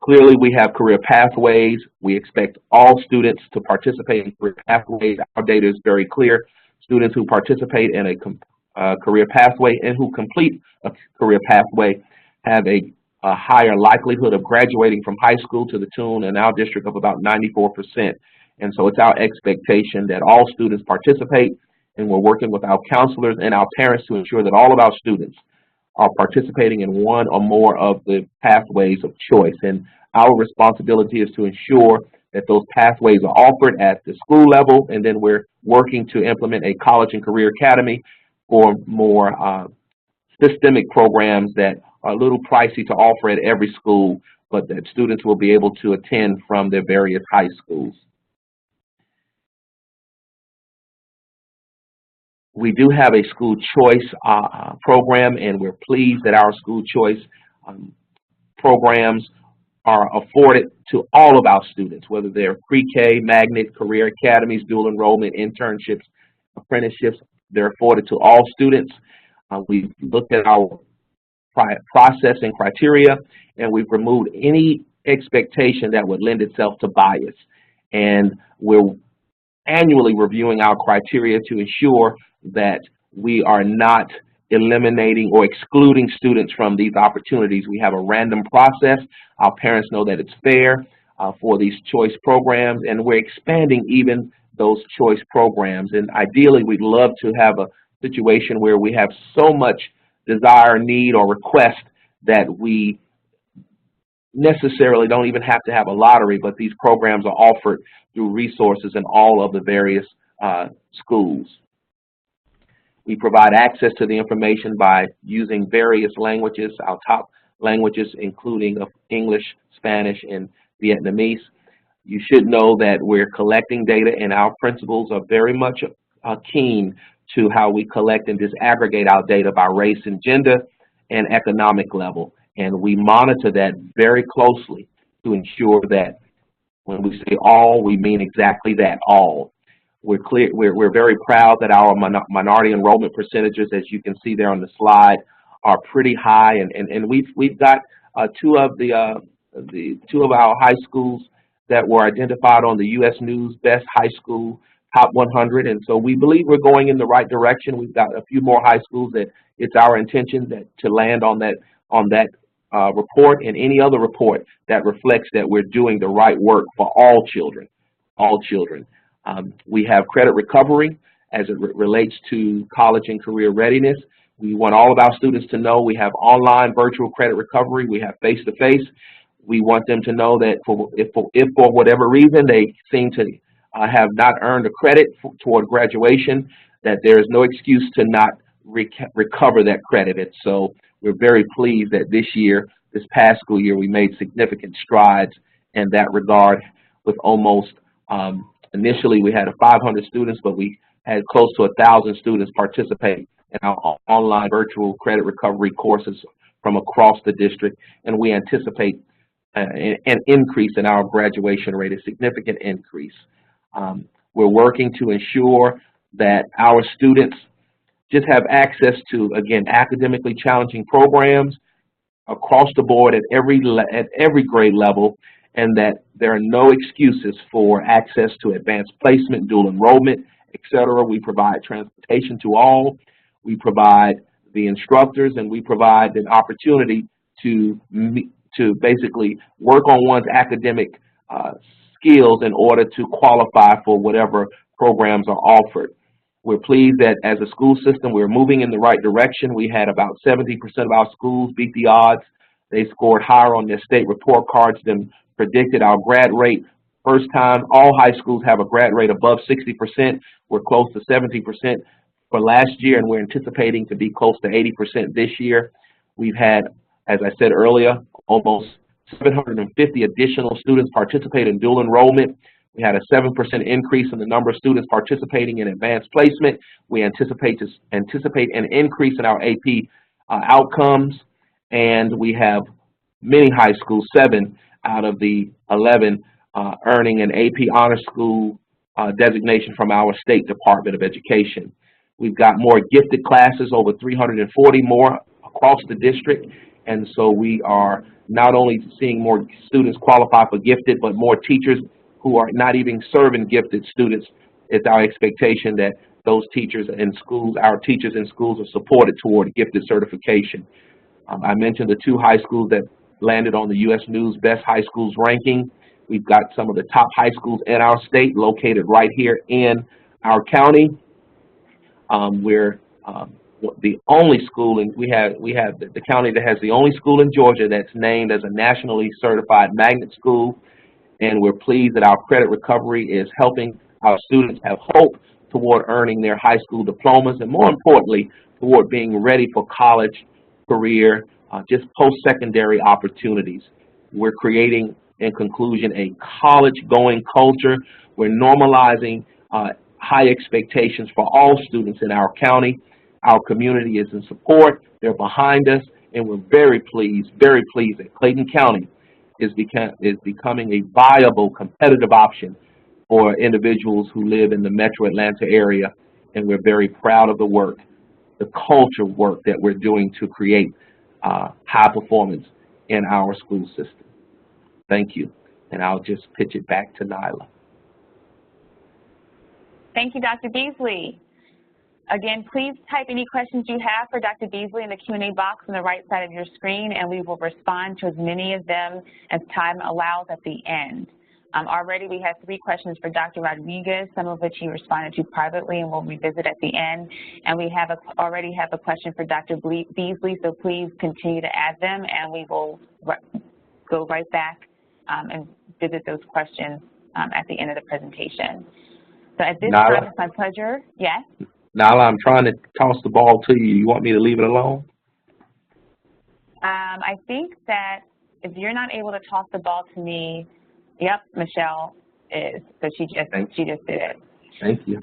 Clearly, we have career pathways. We expect all students to participate in career pathways. Our data is very clear. Students who participate in a career pathway and who complete a career pathway have a higher likelihood of graduating from high school to the tune in our district of about 94%. And so it's our expectation that all students participate, and we're working with our counselors and our parents to ensure that all of our students are participating in one or more of the pathways of choice. And our responsibility is to ensure that those pathways are offered at the school level, and then we're working to implement a college and career academy for more systemic programs that are a little pricey to offer at every school, but that students will be able to attend from their various high schools. We do have a school choice program, and we're pleased that our school choice programs are afforded to all of our students, whether they're pre-K, magnet, career academies, dual enrollment, internships, apprenticeships. They're afforded to all students. We've looked at our process and criteria, and we've removed any expectation that would lend itself to bias. And we're annually reviewing our criteria to ensure that we are not eliminating or excluding students from these opportunities. We have a random process. Our parents know that it's fair for these choice programs, and we're expanding even those choice programs. And ideally, we'd love to have a situation where we have so much desire, need, or request that we necessarily don't even have to have a lottery, but these programs are offered through resources in all of the various schools. We provide access to the information by using various languages, our top languages including English, Spanish, and Vietnamese. You should know that we're collecting data, and our principals are very much keen to how we collect and disaggregate our data by race and gender and economic level. And we monitor that very closely to ensure that when we say all, we mean exactly that, all. We're very proud that our minority enrollment percentages, as you can see there on the slide, are pretty high, and we've got two of our high schools that were identified on the U.S. News Best High School Top 100, and so we believe we're going in the right direction. We've got a few more high schools that it's our intention to land on that report and any other report that reflects that we're doing the right work for all children, We have credit recovery as it relates to college and career readiness. We want all of our students to know we have online virtual credit recovery. We have face-to-face. We want them to know that if for whatever reason they seem to have not earned a credit toward graduation, that there is no excuse to not recover that credit. And so we're very pleased that this past school year, we made significant strides in that regard with almost, initially we had 500 students, but we had close to 1,000 students participate in our online virtual credit recovery courses from across the district, and we anticipate an increase in our graduation rate, a significant increase. We're working to ensure that our students just have access to, again, academically challenging programs across the board at every grade level, and that there are no excuses for access to advanced placement, dual enrollment, etc. We provide transportation to all. We provide the instructors, and we provide an opportunity to basically work on one's academic skills in order to qualify for whatever programs are offered. We're pleased that as a school system, we're moving in the right direction. We had about 70% of our schools beat the odds. They scored higher on their state report cards than predicted. Our grad rate, first time, all high schools have a grad rate above 60%. We're close to 70% for last year, and we're anticipating to be close to 80% this year. We've had, as I said earlier, almost 750 additional students participate in dual enrollment. We had a 7% increase in the number of students participating in advanced placement. We anticipate an increase in our AP outcomes, and we have many high schools, 7 out of the 11, earning an AP Honor School designation from our State Department of Education. We've got more gifted classes, over 340 more across the district, and so we are not only seeing more students qualify for gifted, but more teachers who are not even serving gifted students. It's our expectation that those teachers in schools, our teachers in schools, are supported toward gifted certification. I mentioned the 2 high schools that landed on the U.S. News Best High Schools ranking. We've got some of the top high schools in our state located right here in our county. We're the only school, and we have the county that has the only school in Georgia that's named as a nationally certified magnet school, and we're pleased that our credit recovery is helping our students have hope toward earning their high school diplomas, and more importantly, toward being ready for college, career, just post-secondary opportunities. We're creating, in conclusion, a college-going culture. We're normalizing high expectations for all students in our county. Our community is in support. They're behind us, and we're very pleased that Clayton County is becoming a viable, competitive option for individuals who live in the metro Atlanta area, and we're very proud of the work, the culture work that we're doing to create high performance in our school system. Thank you, and I'll just pitch it back to Nyla. Thank you, Dr. Beasley. Again, please type any questions you have for Dr. Beasley in the Q&A box on the right side of your screen, and we will respond to as many of them as time allows at the end. Already we have 3 questions for Dr. Rodriguez, some of which he responded to privately and we'll revisit at the end. And we have already have a question for Dr. Beasley, so please continue to add them, and we will go right back and visit those questions at the end of the presentation. So at this time, it's my pleasure. Yes? Nyla, I'm trying to toss the ball to you. You want me to leave it alone? I think that if you're not able to toss the ball to me, yep, Michelle is. So she just did it. Thank you.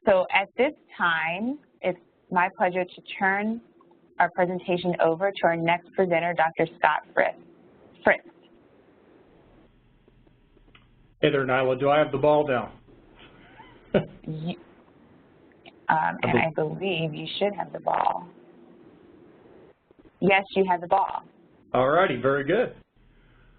So at this time, it's my pleasure to turn our presentation over to our next presenter, Dr. Scott Fritz. Hey there, Nyla. Do I have the ball down? And I believe you should have the ball. Yes, you have the ball. All righty, very good.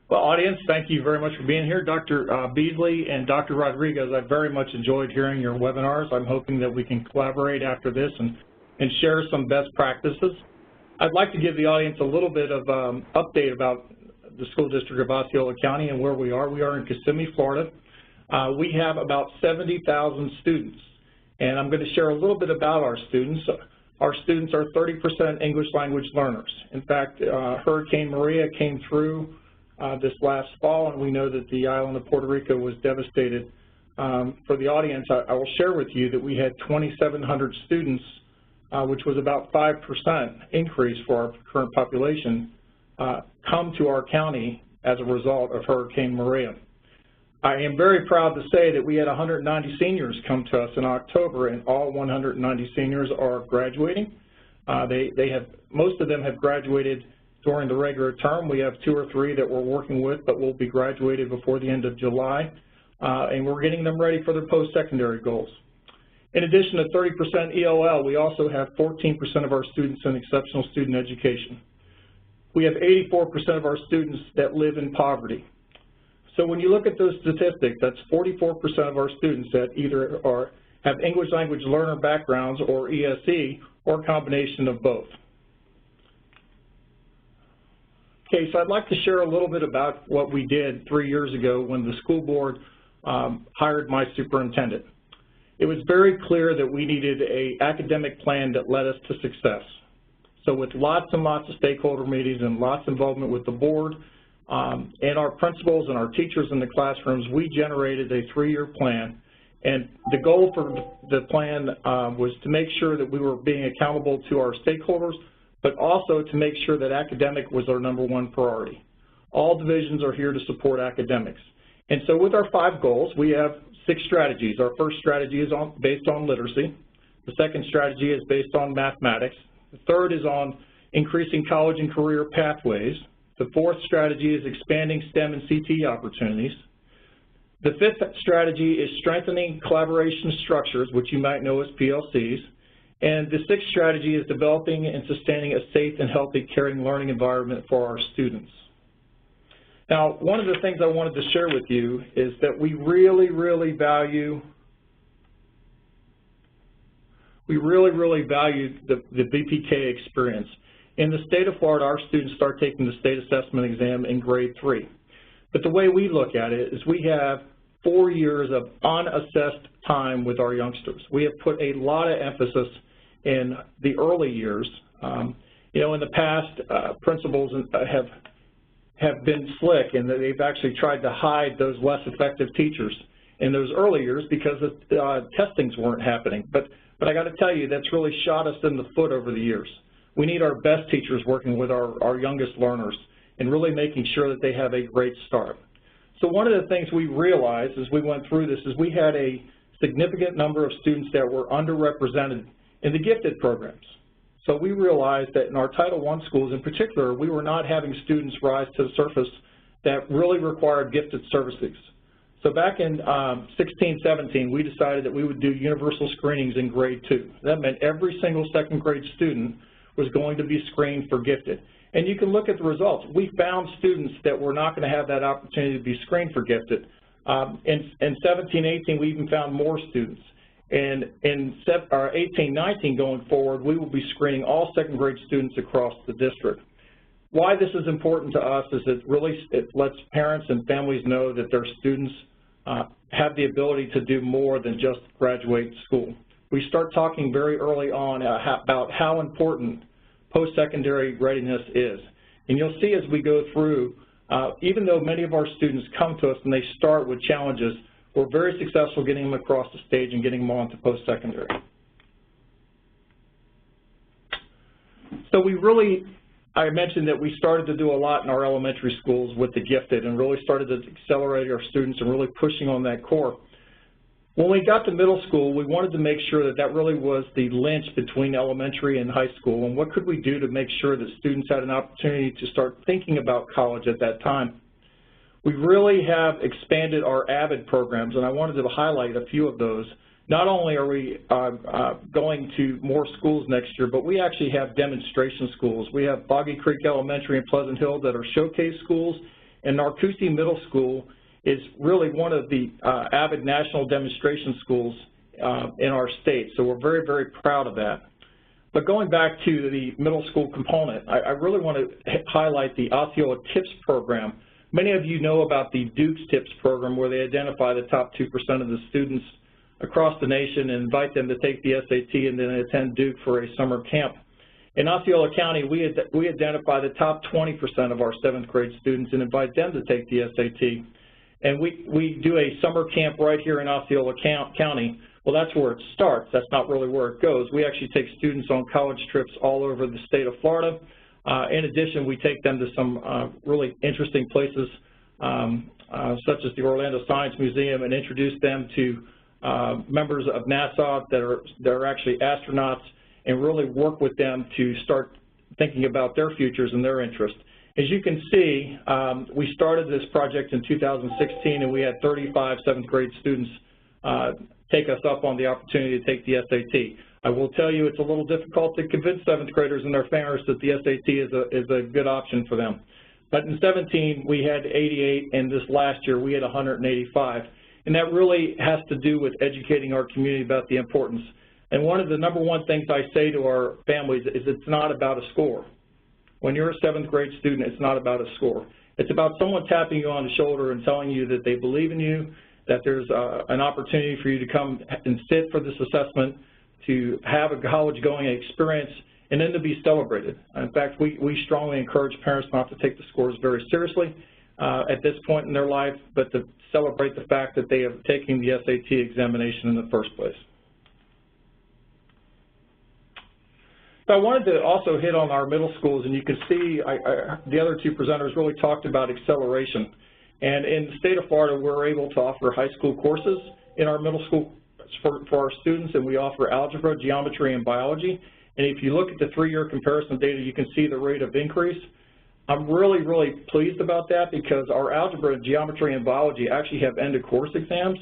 Well, audience, thank you very much for being here. Dr. Beasley and Dr. Rodriguez, I very much enjoyed hearing your webinars. I'm hoping that we can collaborate after this and share some best practices. I'd like to give the audience a little bit of update about the school district of Osceola County and where we are. We are in Kissimmee, Florida. We have about 70,000 students, and I'm going to share a little bit about our students. Our students are 30% English language learners. In fact, Hurricane Maria came through this last fall, and we know that the island of Puerto Rico was devastated. For the audience, I will share with you that we had 2,700 students, which was about 5% increase for our current population, come to our county as a result of Hurricane Maria. I am very proud to say that we had 190 seniors come to us in October, and all 190 seniors are graduating. Most of them have graduated during the regular term. We have 2 or 3 that we're working with, but will be graduated before the end of July, and we're getting them ready for their post-secondary goals. In addition to 30% ELL, we also have 14% of our students in exceptional student education. We have 84% of our students that live in poverty. So when you look at those statistics, that's 44% of our students that either have English language learner backgrounds or ESE, or a combination of both. Okay, so I'd like to share a little bit about what we did 3 years ago when the school board hired my superintendent. It was very clear that we needed an academic plan that led us to success. So with lots and lots of stakeholder meetings and lots of involvement with the board and our principals and our teachers in the classrooms, we generated a 3-year plan. And the goal for the plan was to make sure that we were being accountable to our stakeholders, but also to make sure that academic was our #1 priority. All divisions are here to support academics. And so with our 5 goals, we have 6 strategies. Our first strategy is based on literacy. The second strategy is based on mathematics. The third is on increasing college and career pathways. The fourth strategy is expanding STEM and CTE opportunities. The fifth strategy is strengthening collaboration structures, which you might know as PLCs. And the sixth strategy is developing and sustaining a safe and healthy, caring learning environment for our students. Now, one of the things I wanted to share with you is that we really value the BPK experience. In the state of Florida, our students start taking the state assessment exam in grade 3. But the way we look at it is we have 4 years of unassessed time with our youngsters. We have put a lot of emphasis in the early years. You know, in the past, principals have been slick in that they've actually tried to hide those less effective teachers in those early years because testings weren't happening. But I got to tell you, that's really shot us in the foot over the years. We need our best teachers working with our youngest learners and really making sure that they have a great start. So one of the things we realized as we went through this is we had a significant number of students that were underrepresented in the gifted programs. So we realized that in our Title I schools in particular, we were not having students rise to the surface that really required gifted services. So back in 16-17, we decided that we would do universal screenings in grade 2. That meant every single second grade student was going to be screened for gifted. And you can look at the results. We found students that were not going to have that opportunity to be screened for gifted. In 17-18, we even found more students. And in 18-19 going forward, we will be screening all second grade students across the district. Why this is important to us is it lets parents and families know that their students have the ability to do more than just graduate school. We start talking very early on about how important post-secondary readiness is. And you'll see as we go through, even though many of our students come to us and they start with challenges, we're very successful getting them across the stage and getting them on to post-secondary. So I mentioned that we started to do a lot in our elementary schools with the gifted and really started to accelerate our students and really pushing on that core. When we got to middle school, we wanted to make sure that that really was the lynch between elementary and high school, and what could we do to make sure that students had an opportunity to start thinking about college at that time. We really have expanded our AVID programs, and I wanted to highlight a few of those. Not only are we going to more schools next year, but we actually have demonstration schools. We have Boggy Creek Elementary and Pleasant Hill that are showcase schools, and Narcoossee Middle School is really one of the AVID national demonstration schools in our state. So we're very proud of that. But going back to the middle school component, I really want to highlight the Osceola TIPS program. Many of you know about the Duke's TIPS program, where they identify the top 2% of the students across the nation and invite them to take the SAT and then attend Duke for a summer camp. In Osceola County, we identify the top 20% of our 7th grade students and invite them to take the SAT. And we do a summer camp right here in Osceola County. Well, that's where it starts. That's not really where it goes. We actually take students on college trips all over the state of Florida. In addition, we take them to some really interesting places such as the Orlando Science Museum, and introduce them to members of NASA that are actually astronauts, and really work with them to start thinking about their futures and their interests. As you can see, we started this project in 2016, and we had 35 7th grade students take us up on the opportunity to take the SAT. I will tell you it's a little difficult to convince 7th graders and their families that the SAT is a good option for them. But in 17, we had 88, and this last year we had 185. And that really has to do with educating our community about the importance. And one of the #1 things I say to our families is it's not about a score. When you're a 7th grade student, it's not about a score. It's about someone tapping you on the shoulder and telling you that they believe in you, that there's an opportunity for you to come and sit for this assessment, to have a college-going experience, and then to be celebrated. In fact, we strongly encourage parents not to take the scores very seriously at this point in their life, but to celebrate the fact that they have taken the SAT examination in the first place. So I wanted to also hit on our middle schools, and you can see the other two presenters really talked about acceleration. And in the state of Florida, we're able to offer high school courses in our middle school for our students, and we offer algebra, geometry, and biology. And if you look at the 3-year comparison data, you can see the rate of increase. I'm really, really pleased about that because our algebra, geometry, and biology actually have end-of-course exams,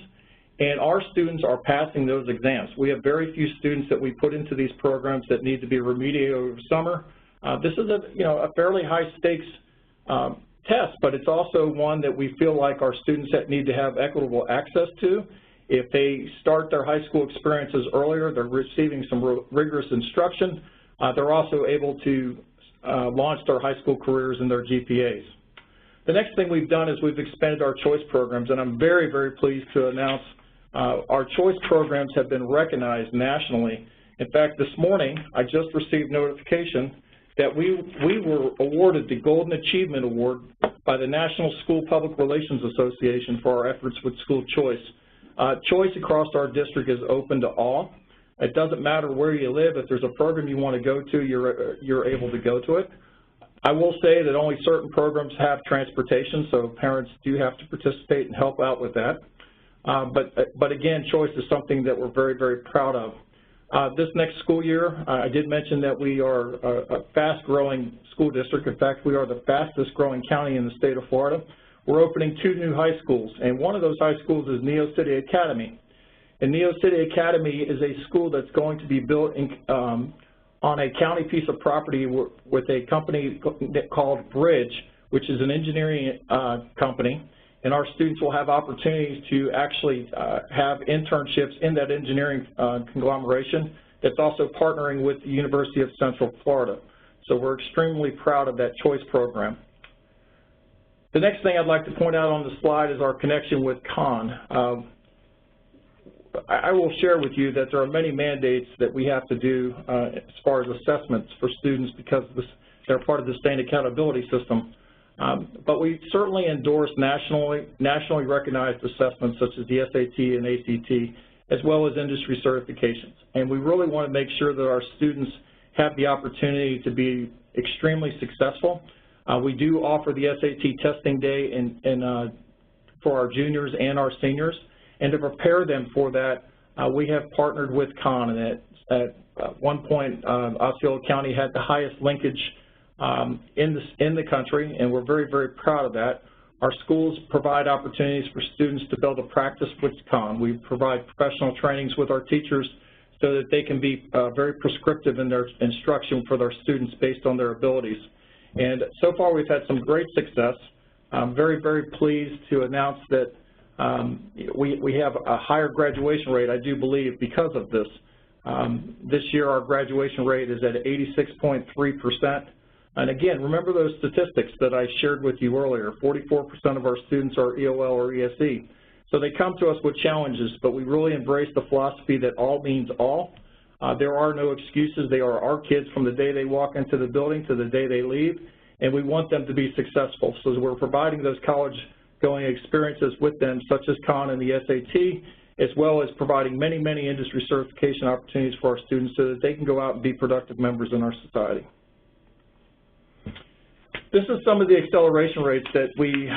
and our students are passing those exams. We have very few students that we put into these programs that need to be remediated over summer. This is a fairly high-stakes test, but it's also one that we feel like our students need to have equitable access to. If they start their high school experiences earlier, they're receiving some rigorous instruction. They're also able to launch their high school careers and their GPAs. The next thing we've done is we've expanded our choice programs, and I'm very, very pleased to announce our choice programs have been recognized nationally. In fact, this morning, I just received notification that we were awarded the Golden Achievement Award by the National School Public Relations Association for our efforts with school choice. Choice across our district is open to all. It doesn't matter where you live. If there's a program you want to go to, you're able to go to it. I will say that only certain programs have transportation, so parents do have to participate and help out with that. But again, choice is something that we're very, very proud of. This next school year, I did mention that we are a fast-growing school district. In fact, we are the fastest-growing county in the state of Florida. We're opening 2 new high schools, and one of those high schools is Neo City Academy. And Neo City Academy is a school that's going to be built on a county piece of property with a company called Bridge, which is an engineering company. And our students will have opportunities to actually have internships in that engineering conglomeration that's also partnering with the University of Central Florida. So we're extremely proud of that choice program. The next thing I'd like to point out on the slide is our connection with CON. I will share with you that there are many mandates that we have to do as far as assessments for students because they're part of the state accountability system. But we certainly endorse nationally recognized assessments such as the SAT and ACT, as well as industry certifications. And we really want to make sure that our students have the opportunity to be extremely successful. We do offer the SAT testing day for our juniors and our seniors. And to prepare them for that, we have partnered with CON. And at one point, Osceola County had the highest linkage in the country, and we're very, very proud of that. Our schools provide opportunities for students to build a practice with CON. We provide professional trainings with our teachers so that they can be very prescriptive in their instruction for their students based on their abilities. And so far we've had some great success. I'm very, very pleased to announce that we have a higher graduation rate, I do believe, because of this. This year our graduation rate is at 86.3%. And again, remember those statistics that I shared with you earlier. 44% of our students are EOL or ESE. So they come to us with challenges, but we really embrace the philosophy that all means all. There are no excuses. They are our kids from the day they walk into the building to the day they leave, and we want them to be successful. So we're providing those college-going experiences with them, such as CON and the SAT, as well as providing many, many industry certification opportunities for our students so that they can go out and be productive members in our society. This is some of the acceleration rates that we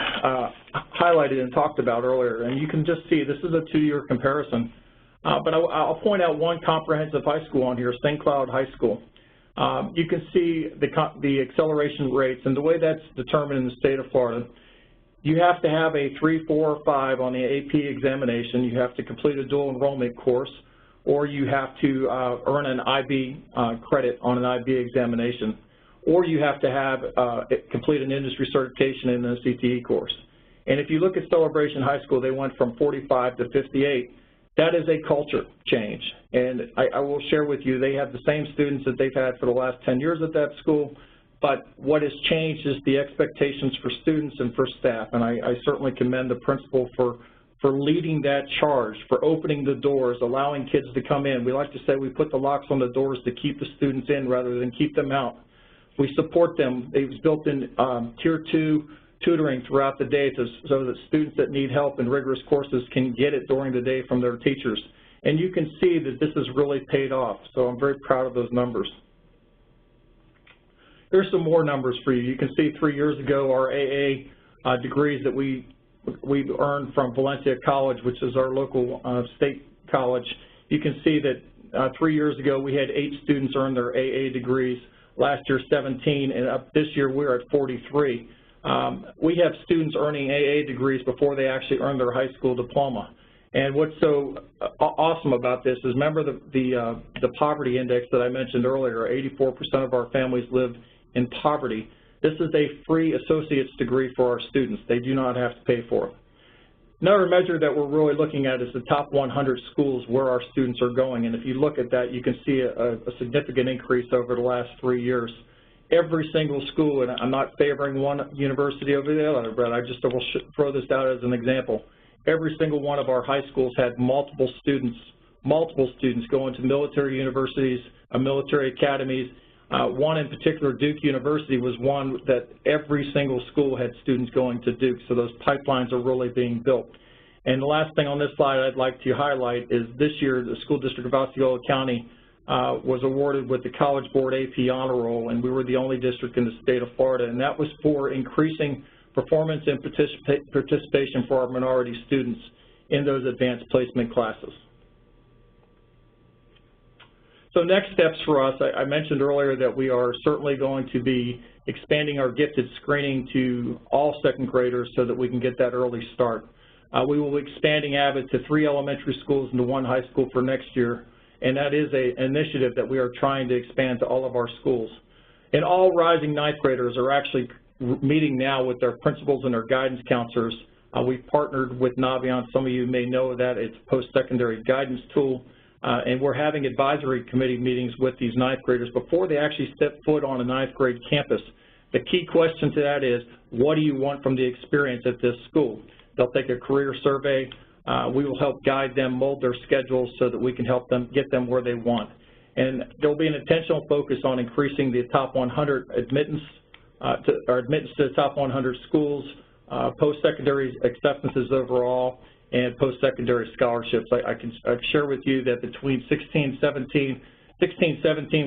highlighted and talked about earlier, and you can just see this is a 2-year comparison. But I'll point out one comprehensive high school on here, St. Cloud High School. You can see the acceleration rates, and the way that's determined in the state of Florida, you have to have a 3, 4, or 5 on the AP examination. You have to complete a dual enrollment course, or you have to earn an IB credit on an IB examination, or you have to have complete an industry certification in a CTE course. And if you look at Celebration High School, they went from 45 to 58. That is a culture change. And I will share with you, they have the same students that they've had for the last 10 years at that school, but what has changed is the expectations for students and for staff. And I certainly commend the principal for leading that charge, for opening the doors, allowing kids to come in. We like to say we put the locks on the doors to keep the students in rather than keep them out. We support them. They've built in Tier 2 tutoring throughout the day so that students that need help in rigorous courses can get it during the day from their teachers. And you can see that this has really paid off, so I'm very proud of those numbers. Here's some more numbers for you. You can see 3 years ago our AA degrees that we earned from Valencia College, which is our local state college. You can see that 3 years ago we had 8 students earn their AA degrees. Last year 17, and up this year we're at 43. We have students earning AA degrees before they actually earn their high school diploma. And what's so awesome about this is, remember the poverty index that I mentioned earlier, 84% of our families live in poverty. This is a free associate's degree for our students. They do not have to pay for it. Another measure that we're really looking at is the top 100 schools where our students are going. And if you look at that, you can see a significant increase over the last 3 years. Every single school, and I'm not favoring one university over the other, but I just will throw this out as an example. Every single one of our high schools had multiple students going to military universities, military academies. One in particular, Duke University, was one that every single school had students going to Duke, so those pipelines are really being built. And the last thing on this slide I'd like to highlight is this year the School District of Osceola County was awarded with the College Board AP Honor Roll, and we were the only district in the state of Florida, and that was for increasing performance and participation for our minority students in those advanced placement classes. So next steps for us, I mentioned earlier that we are certainly going to be expanding our gifted screening to all second graders so that we can get that early start. We will be expanding AVID to 3 elementary schools and to 1 high school for next year, and that is an initiative that we are trying to expand to all of our schools. And all rising 9th graders are actually meeting now with their principals and their guidance counselors. We've partnered with Naviance. Some of you may know that. It's a post-secondary guidance tool. And we're having advisory committee meetings with these 9th graders before they actually step foot on a 9th grade campus. The key question to that is, what do you want from the experience at this school? They'll take a career survey. We will help guide them, mold their schedules so that we can help them get them where they want. And there'll be an intentional focus on increasing the top 100 admittance to the top 100 schools, post-secondary acceptances overall, and post-secondary scholarships. I can share with you that between 16-17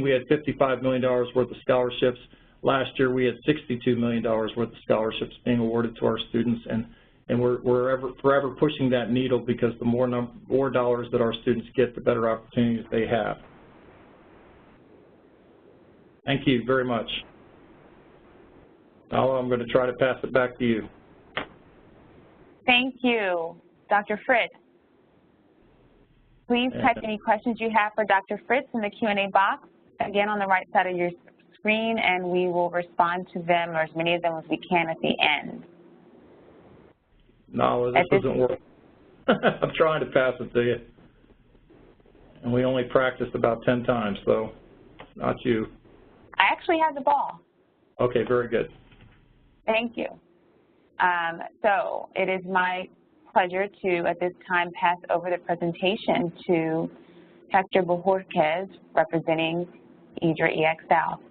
we had $55 million worth of scholarships. Last year we had $62 million worth of scholarships being awarded to our students, and we're forever pushing that needle, because the more dollars that our students get, the better opportunities they have. Thank you very much. Now I'm going to try to pass it back to you. Thank you. Dr. Fritz, please type any questions you have for Dr. Fritz in the Q&A box, again on the right side of your screen, and we will respond to them, or as many of them as we can, at the end. No, this doesn't work. I'm trying to pass it to you. And we only practiced about 10 times, so not you. I actually have the ball. Okay, very good. Thank you. So it is my pleasure to, at this time, pass over the presentation to Hector Bojorquez, representing IDRA EAC-South.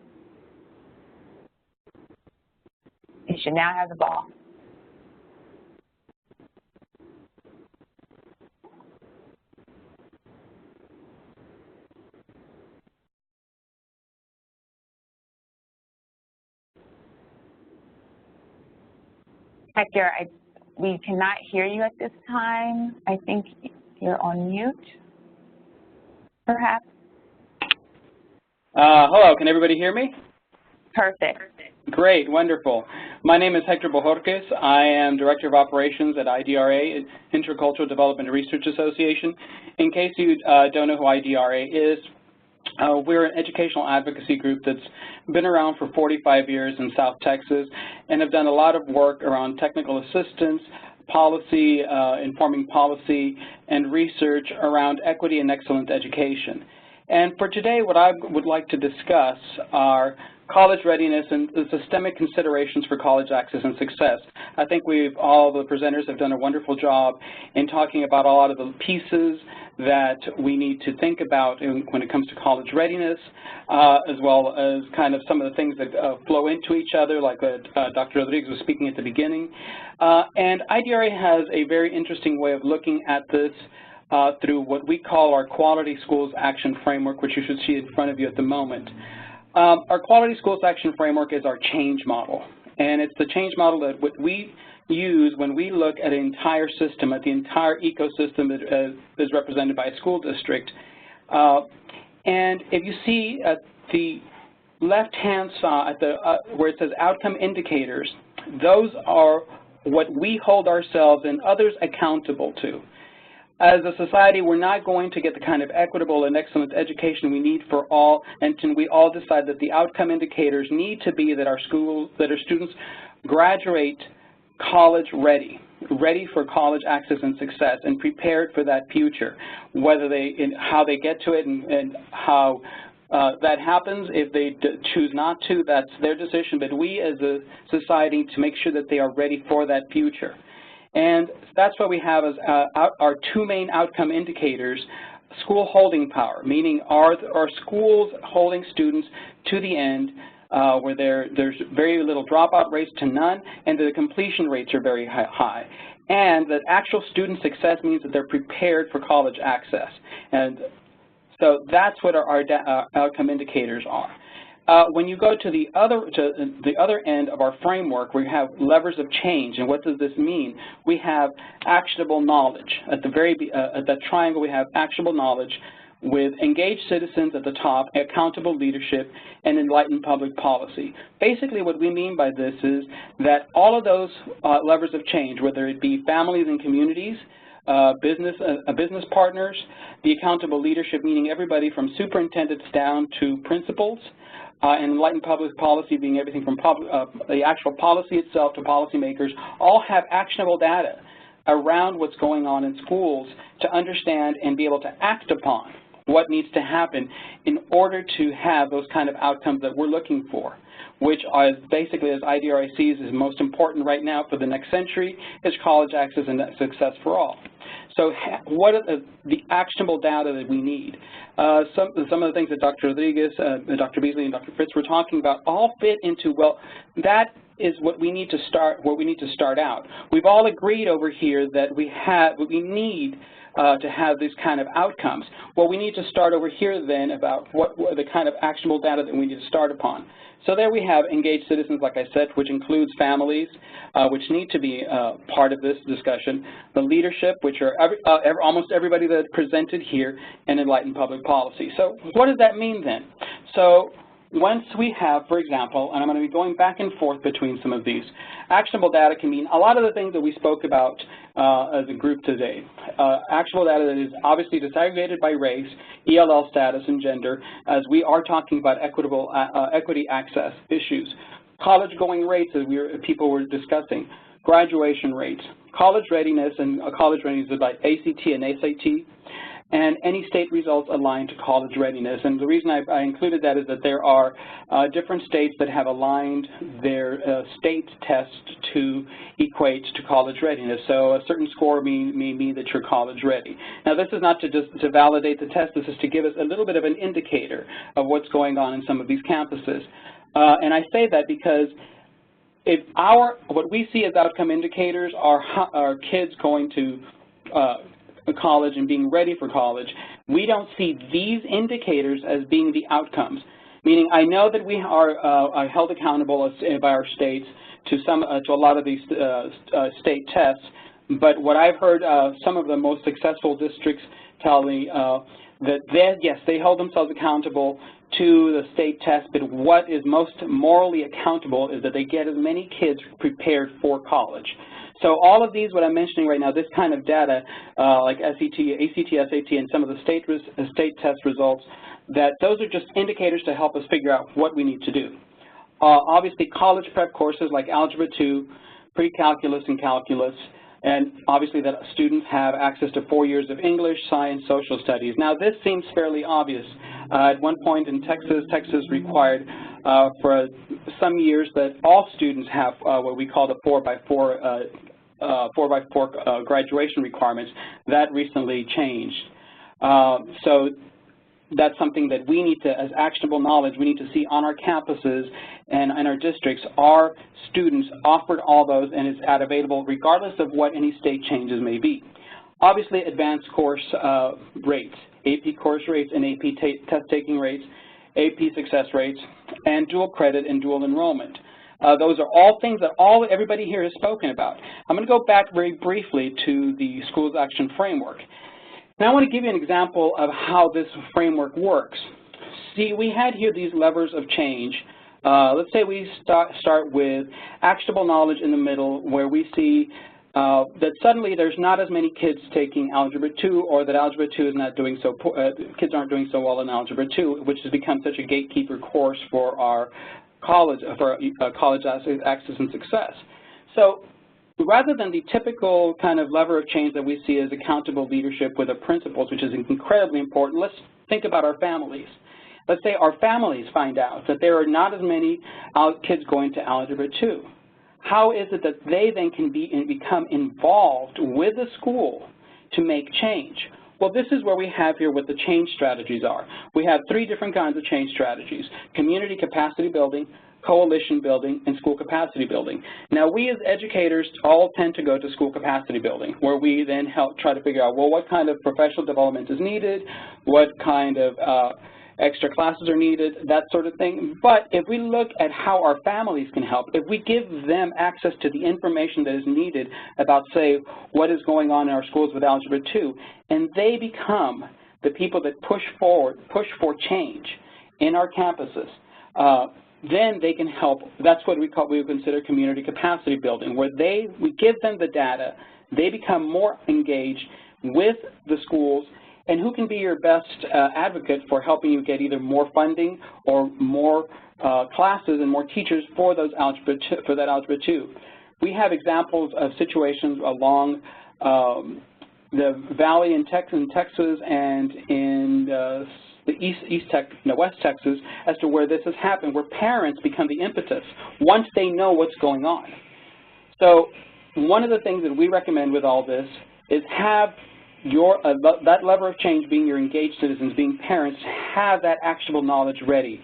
You should now have the ball. Hector, we cannot hear you at this time. I think you're on mute, perhaps. Hello, can everybody hear me? Perfect. Great, wonderful. My name is Hector Bojorquez. I am Director of Operations at IDRA, Intercultural Development and Research Association. In case you don't know who IDRA is, we're an educational advocacy group that's been around for 45 years in South Texas and have done a lot of work around technical assistance, policy, informing policy, and research around equity and excellent education. And for today, what I would like to discuss are college readiness and the systemic considerations for college access and success. I think all the presenters have done a wonderful job in talking about a lot of the pieces that we need to think about when it comes to college readiness, as well as kind of some of the things that flow into each other, like Dr. Rodriguez was speaking at the beginning. And IDRA has a very interesting way of looking at this through what we call our Quality Schools Action Framework, which you should see in front of you at the moment. Our Quality Schools Action Framework is our change model, and it's the change model that we use when we look at an entire system, at the entire ecosystem that is represented by a school district. And if you see at the left-hand side, where it says outcome indicators, those are what we hold ourselves and others accountable to. As a society, we're not going to get the kind of equitable and excellent education we need for all until we all decide that the outcome indicators need to be that our students graduate college ready for college access and success, and prepared for that future. How they get to it and how that happens. If they choose not to, that's their decision. But we as a society to make sure that they are ready for that future. And that's what we have as our two main outcome indicators: school holding power, meaning are schools holding students to the end, where there's very little dropout rates to none, and the completion rates are very high. And that actual student success means that they're prepared for college access. And so that's what our outcome indicators are. When you go to the other end of our framework, we have levers of change. And what does this mean? We have actionable knowledge. At that triangle, we have actionable knowledge with engaged citizens at the top, accountable leadership, and enlightened public policy. Basically, what we mean by this is that all of those levers of change, whether it be families and communities, business partners, the accountable leadership, meaning everybody from superintendents down to principals, and enlightened public policy being everything from the actual policy itself to policymakers, all have actionable data around what's going on in schools to understand and be able to act upon what needs to happen in order to have those kind of outcomes that we're looking for, which is basically, as IDRA sees, is most important right now for the next century, is college access and success for all. So what are the actionable data that we need? Some of the things that Dr. Rodriguez, Dr. Beasley, and Dr. Fritz were talking about all fit into, well, that is what we need to start out. We've all agreed over here that we need to have these kind of outcomes. Well, we need to start over here then about what the kind of actionable data that we need to start upon. So there we have engaged citizens, like I said, which includes families, which need to be part of this discussion, the leadership, which are almost everybody that presented here, and enlightened public policy. So what does that mean then? So once we have, for example, and I'm going to be going back and forth between some of these, actionable data can mean a lot of the things that we spoke about as a group today. Actionable data that is obviously disaggregated by race, ELL status, and gender, as we are talking about equity access issues. College going rates, as people were discussing, graduation rates, college readiness, and college readiness is by ACT and SAT, and any state results aligned to college readiness. And the reason I included that is that there are different states that have aligned their state test to equate to college readiness. So a certain score may mean that you're college ready. Now, this is not to validate the test. This is to give us a little bit of an indicator of what's going on in some of these campuses. And I say that because if what we see as outcome indicators are kids going to college and being ready for college, we don't see these indicators as being the outcomes. meaning I know that we are held accountable by our states to a lot of these state tests, but what I've heard some of the most successful districts tell me that yes, they hold themselves accountable to the state test, but what is most morally accountable is that they get as many kids prepared for college. So all of these, what I'm mentioning right now, this kind of data, like SAT, SAT, and some of the state test results, that those are just indicators to help us figure out what we need to do. Obviously, college prep courses like Algebra 2, Pre-Calculus, and Calculus, and obviously that students have access to 4 years of English, Science, Social Studies. Now, this seems fairly obvious. At one point in Texas required for some years that all students have what we call the 4x4 graduation requirements. That recently changed. So that's something that we need to, as actionable knowledge, we need to see on our campuses and in our districts. Are students offered all those and is that available regardless of what any state changes may be? Obviously, advanced course rates, AP course rates and AP test-taking rates, AP success rates, and dual credit and dual enrollment. Those are all things that everybody here has spoken about. I'm going to go back very briefly to the Schools Action Framework. Now I want to give you an example of how this framework works. See, we had here these levers of change. Let's say we start with actionable knowledge in the middle, where we see that suddenly there's not as many kids taking Algebra 2, or that Algebra 2 is not doing so, kids aren't doing so well in Algebra 2, which has become such a gatekeeper course for our college, college access and success. So rather than the typical kind of lever of change that we see as accountable leadership with the principals, which is incredibly important, let's think about our families. Let's say our families find out that there are not as many kids going to Algebra 2. How is it that they then can become involved with the school to make change? Well, this is where we have here what the change strategies are. We have 3 different kinds of change strategies: community capacity building, coalition building, and school capacity building. Now, we as educators all tend to go to school capacity building, where we then help try to figure out, well, what kind of professional development is needed, what kind of extra classes are needed, that sort of thing. But if we look at how our families can help, if we give them access to the information that is needed about, say, what is going on in our schools with Algebra 2, and they become the people that push for change in our campuses, then they can help. That's what we would consider community capacity building, where we give them the data, they become more engaged with the schools, and who can be your best advocate for helping you get either more funding or more classes and more teachers for those for that Algebra 2. We have examples of situations along the valley in Texas and in the West Texas as to where this has happened, where parents become the impetus once they know what's going on. So one of the things that we recommend with all this is have that lever of change being your engaged citizens, being parents, have that actionable knowledge ready.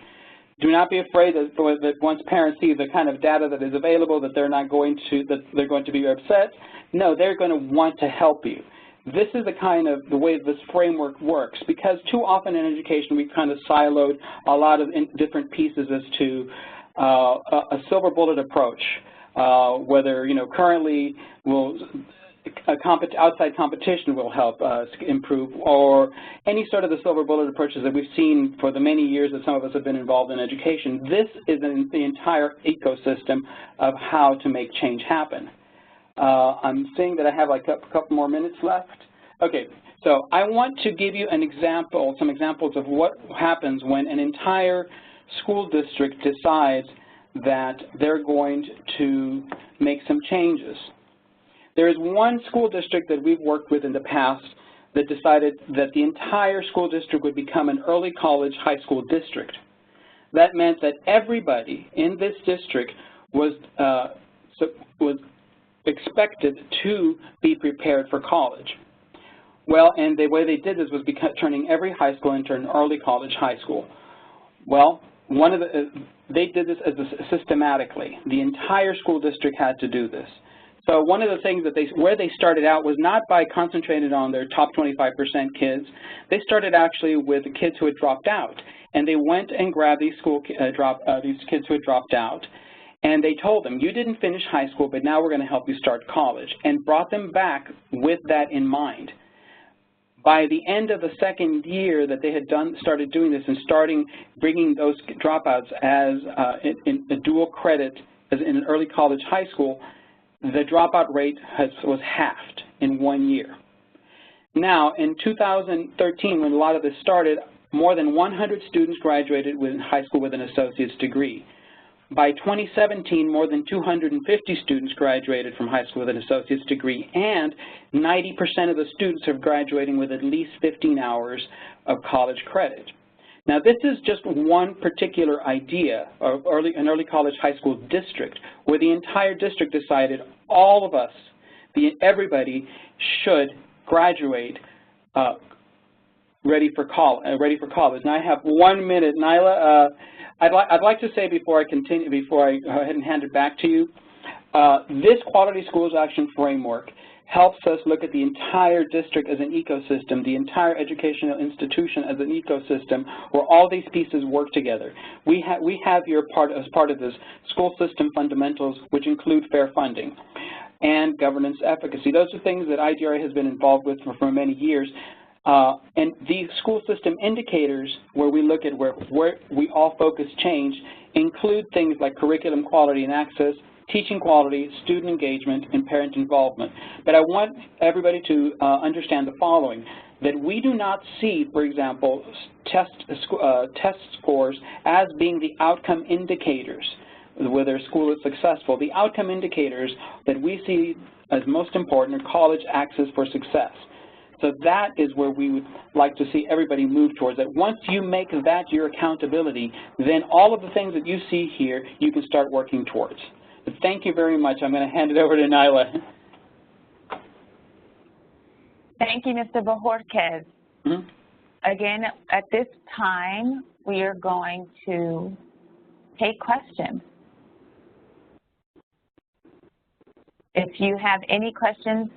Do not be afraid that once parents see the kind of data that is available that they're going to be upset. No, they're going to want to help you. This is the way this framework works, because too often in education we've kind of siloed a lot of different pieces as to a silver bullet approach, whether currently outside competition will help us improve, or any sort of the silver bullet approaches that we've seen for the many years that some of us have been involved in education. This is the entire ecosystem of how to make change happen. I'm seeing that I have like a couple more minutes left. Okay, so I want to give you some examples of what happens when an entire school district decides that they're going to make some changes. There is one school district that we've worked with in the past that decided that the entire school district would become an early college high school district. That meant that everybody in this district was expected to be prepared for college. Well, and the way they did this was turning every high school into an early college high school. Well, they did this systematically. The entire school district had to do this. So one of the things that where they started out was not by concentrating on their top 25% kids. They started actually with the kids who had dropped out, and they went and grabbed these these kids who had dropped out, and they told them, you didn't finish high school, but now we're going to help you start college, and brought them back with that in mind. By the end of the second year that they had started doing this and bringing those dropouts as in a dual credit as in an early college high school, the dropout rate was halved in 1 year. Now, in 2013, when a lot of this started, more than 100 students graduated in high school with an associate's degree. By 2017, more than 250 students graduated from high school with an associate's degree, and 90% of the students are graduating with at least 15 hours of college credit. Now, this is just one particular idea of an early college high school district where the entire district decided all of us, everybody, should graduate ready for college. Now, I have 1 minute. Nyla, I'd like to say before I continue, before I go ahead and hand it back to you, this Quality Schools Action Framework helps us look at the entire district as an ecosystem, the entire educational institution as an ecosystem where all these pieces work together. We have your part as part of this school system fundamentals, which include fair funding and governance efficacy. Those are things that IDRA has been involved with for many years. And these school system indicators, where we look at where we all focus change, include things like curriculum quality and access, teaching quality, student engagement, and parent involvement. But I want everybody to understand the following, that we do not see, for example, test scores as being the outcome indicators, whether a school is successful. The outcome indicators that we see as most important are college access for success. So that is where we would like to see everybody move towards, that once you make that your accountability, then all of the things that you see here, you can start working towards. But thank you very much. I'm going to hand it over to Nyla. Thank you, Mr. Bojorquez. Again, at this time, we are going to take questions. If you have any questions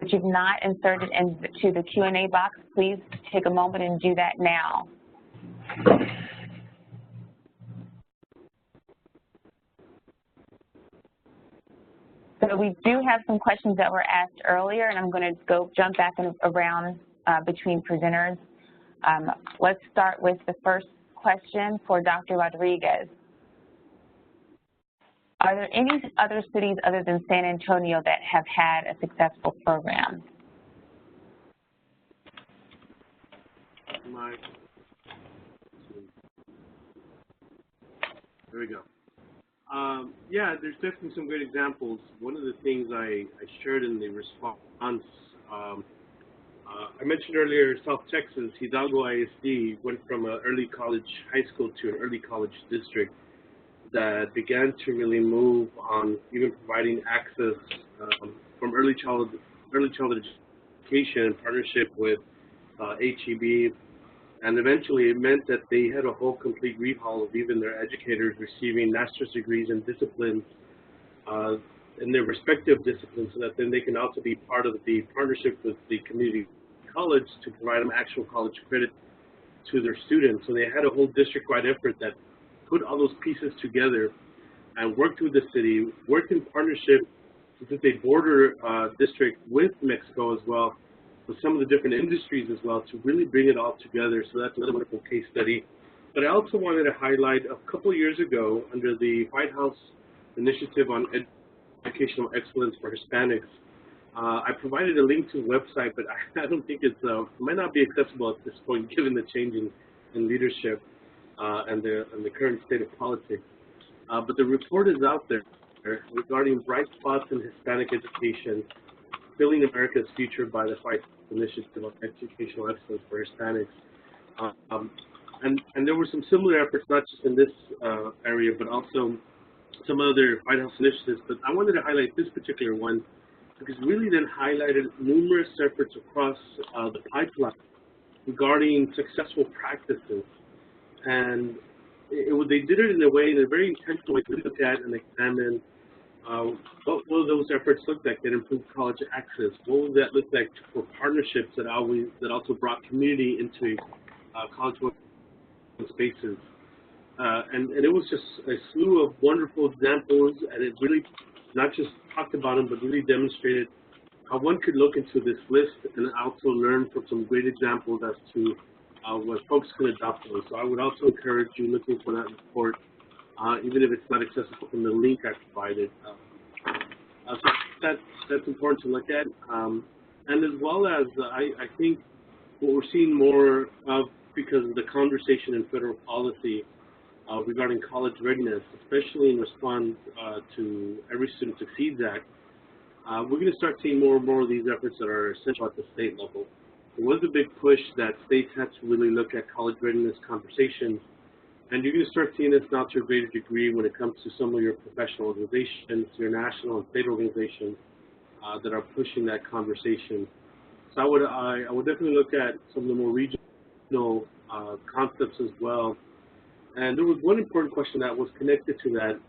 that you've not inserted into the Q&A box, please take a moment and do that now. So we do have some questions that were asked earlier, and I'm going to jump back around between presenters. Let's start with the first question for Dr. Rodriguez. Are there any other cities other than San Antonio that have had a successful program? There we go. Yeah, there's definitely some great examples. One of the things I shared in the response, I mentioned earlier, South Texas, Hidalgo ISD went from an early college high school to an early college district that began to really move on even providing access from early childhood education in partnership with HEB. And eventually it meant that they had a whole complete rehaul of even their educators receiving master's degrees in disciplines, in their respective disciplines, so that then they can also be part of the partnership with the community college to provide them actual college credit to their students. So they had a whole district-wide effort that put all those pieces together and worked with the city, worked in partnership with a border district with Mexico as well, with some of the different industries as well, to really bring it all together. So that's another wonderful case study. But I also wanted to highlight a couple of years ago, under the White House Initiative on Educational Excellence for Hispanics, I provided a link to the website, but I don't think it might not be accessible at this point, given the change in leadership and the current state of politics. But the report is out there regarding bright spots in Hispanic education, building America's future by the White House Initiative on Educational Excellence for Hispanics. And there were some similar efforts, not just in this area, but also some other White House initiatives. But I wanted to highlight this particular one because it really then highlighted numerous efforts across the pipeline regarding successful practices. And they did it in a way, in a very intentional way, to look at and examine what will those efforts look like that improve college access? What would that look like for partnerships that also brought community into college spaces? And it was just a slew of wonderful examples, and it really not just talked about them, but really demonstrated how one could look into this list and also learn from some great examples as to what folks can adopt those. So I would also encourage you looking for that report, even if it's not accessible from the link I provided. So that's important to look at. And as well as I think what we're seeing more of, because of the conversation in federal policy regarding college readiness, especially in response to Every Student Succeeds Act, we're going to start seeing more and more of these efforts that are essential at the state level. There was a big push that states had to really look at college readiness conversations, and you're going to start seeing this now to a greater degree when it comes to some of your professional organizations, your national and state organizations that are pushing that conversation. So I would definitely look at some of the more regional concepts as well. And there was one important question that was connected to that,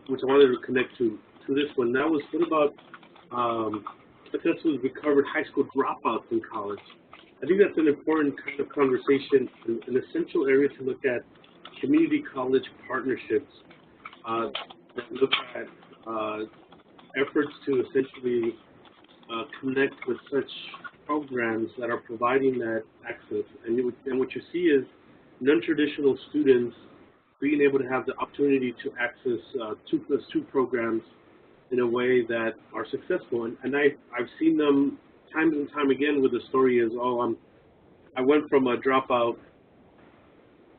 which I wanted to connect to this one. That was, what about successfully recovered high school dropouts in college? I think that's an important kind of conversation, an essential area to look at community college partnerships that look at efforts to essentially connect with such programs that are providing that access. And what you see is non-traditional students being able to have the opportunity to access 2+2 programs in a way that are successful. And I've seen them time and time again where the story is, oh, I went from a dropout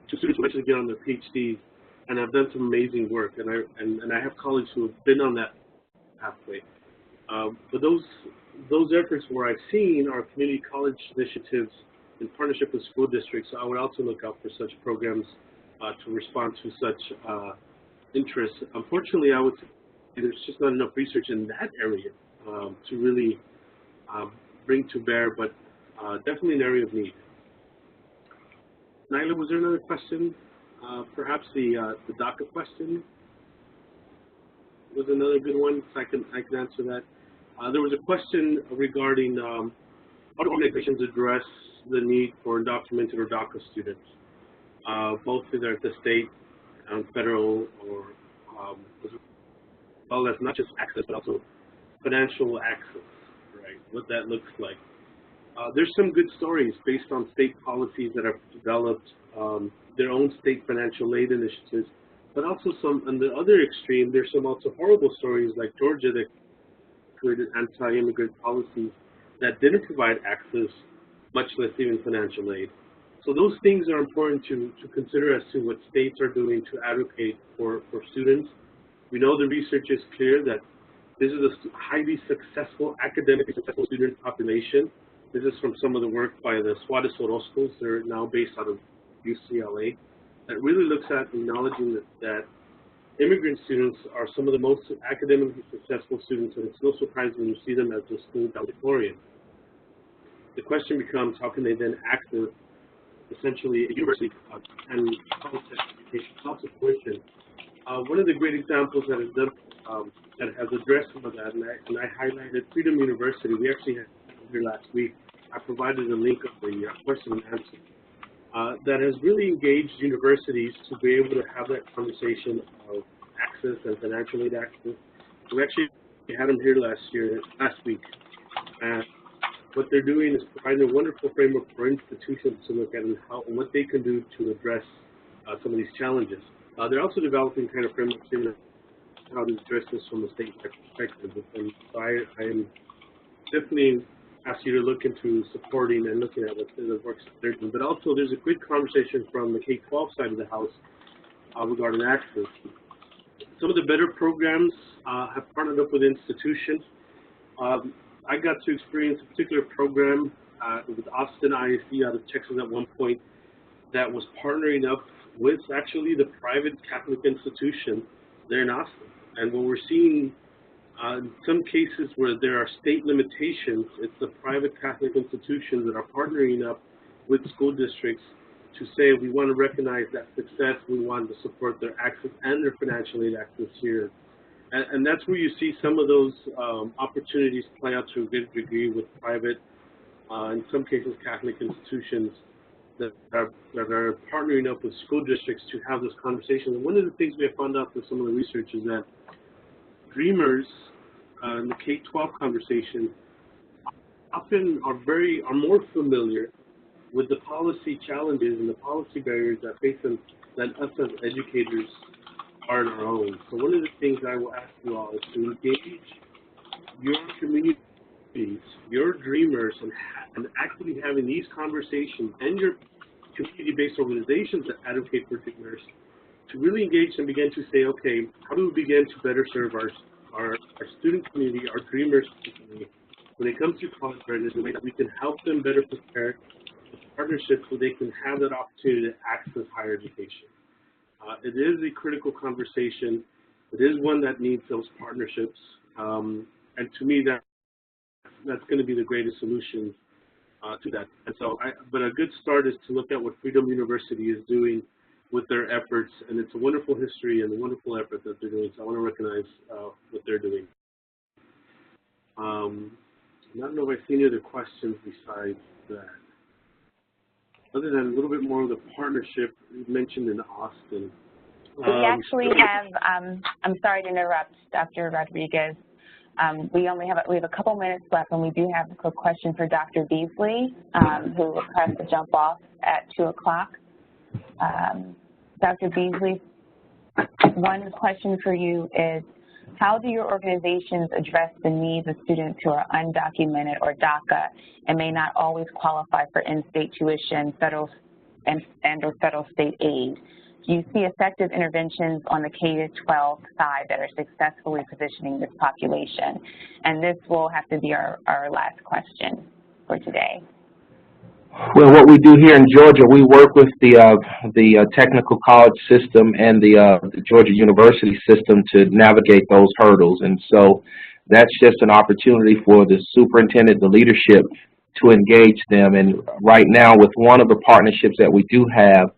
to students who actually get on their PhDs, and I've done some amazing work. And I have colleagues who have been on that pathway. But those efforts where I've seen are community college initiatives in partnership with school districts. So I would also look out for such programs to respond to such interests. Unfortunately, I would say there's just not enough research in that area to really bring to bear, but definitely an area of need. Nyla, was there another question? Perhaps the DACA question was another good one, so I can answer that. There was a question regarding how do organizations address the need for undocumented or DACA students, both either at the state and federal, or as well as not just access, but also financial access, right? What that looks like. There's some good stories based on state policies that have developed their own state financial aid initiatives, but also some, on the other extreme, there's some also horrible stories like Georgia that created anti-immigrant policies that didn't provide access, much less even financial aid. So those things are important to consider as to what states are doing to advocate for students. We know the research is clear that this is a highly successful, academically successful student population. This is from some of the work by the Suárez Orozcos. They're now based out of UCLA. That really looks at acknowledging that immigrant students are some of the most academically successful students, and it's no surprise when you see them as the school valedictorian. The question becomes, how can they then access essentially a university and college education, also tuition? One of the great examples that has done that has addressed some of that, and I highlighted Freedom University. We actually had it here last week. I provided a link of the question and answer that has really engaged universities to be able to have that conversation of access and financial aid access. We actually had them here last week. And what they're doing is providing a wonderful framework for institutions to look at and what they can do to address some of these challenges. They're also developing kind of frameworks in how to address this from a state perspective. And so I am definitely ask you to look into supporting and looking at what the works that they're doing. But also there's a good conversation from the K-12 side of the house regarding access. Some of the better programs have partnered up with institutions. I got to experience a particular program with Austin ISD out of Texas at one point that was partnering up with actually the private Catholic institution there in Austin. And what we're seeing in some cases where there are state limitations, it's the private Catholic institutions that are partnering up with school districts to say we want to recognize that success, we want to support their access and their financial aid access here. And that's where you see some of those opportunities play out to a good degree with private, in some cases Catholic institutions that are partnering up with school districts to have this conversation. And one of the things we have found out through some of the research is that dreamers in the K-12 conversation often are more familiar with the policy challenges and the policy barriers that face them than us as educators are on our own. So one of the things I will ask you all is to engage your communities, your dreamers, and actively having these conversations and your community-based organizations that advocate for dreamers to really engage and begin to say, okay, how do we begin to better serve our student community, our dreamers community, when it comes to college readiness, the way that we can help them better prepare partnerships so they can have that opportunity to access higher education. It is a critical conversation. It is one that needs those partnerships. And to me, that's going to be the greatest solution to that. And so, but a good start is to look at what Freedom University is doing with their efforts, and it's a wonderful history and a wonderful effort that they're doing. So I want to recognize what they're doing. I don't know if I see any other questions besides that. Other than a little bit more of the partnership you mentioned in Austin. We actually have, I'm sorry to interrupt, Dr. Rodriguez. We have a couple minutes left, and we do have a quick question for Dr. Beasley, who has to jump off at 2 o'clock. Dr. Beasley, one question for you is, how do your organizations address the needs of students who are undocumented or DACA and may not always qualify for in-state tuition, federal and/or federal state aid? Do you see effective interventions on the K-12 side that are successfully positioning this population? And this will have to be our last question for today. Well, what we do here in Georgia, we work with the technical college system and the Georgia University system to navigate those hurdles. And so that's just an opportunity for the superintendent, the leadership, to engage them. And right now, with one of the partnerships that we do have,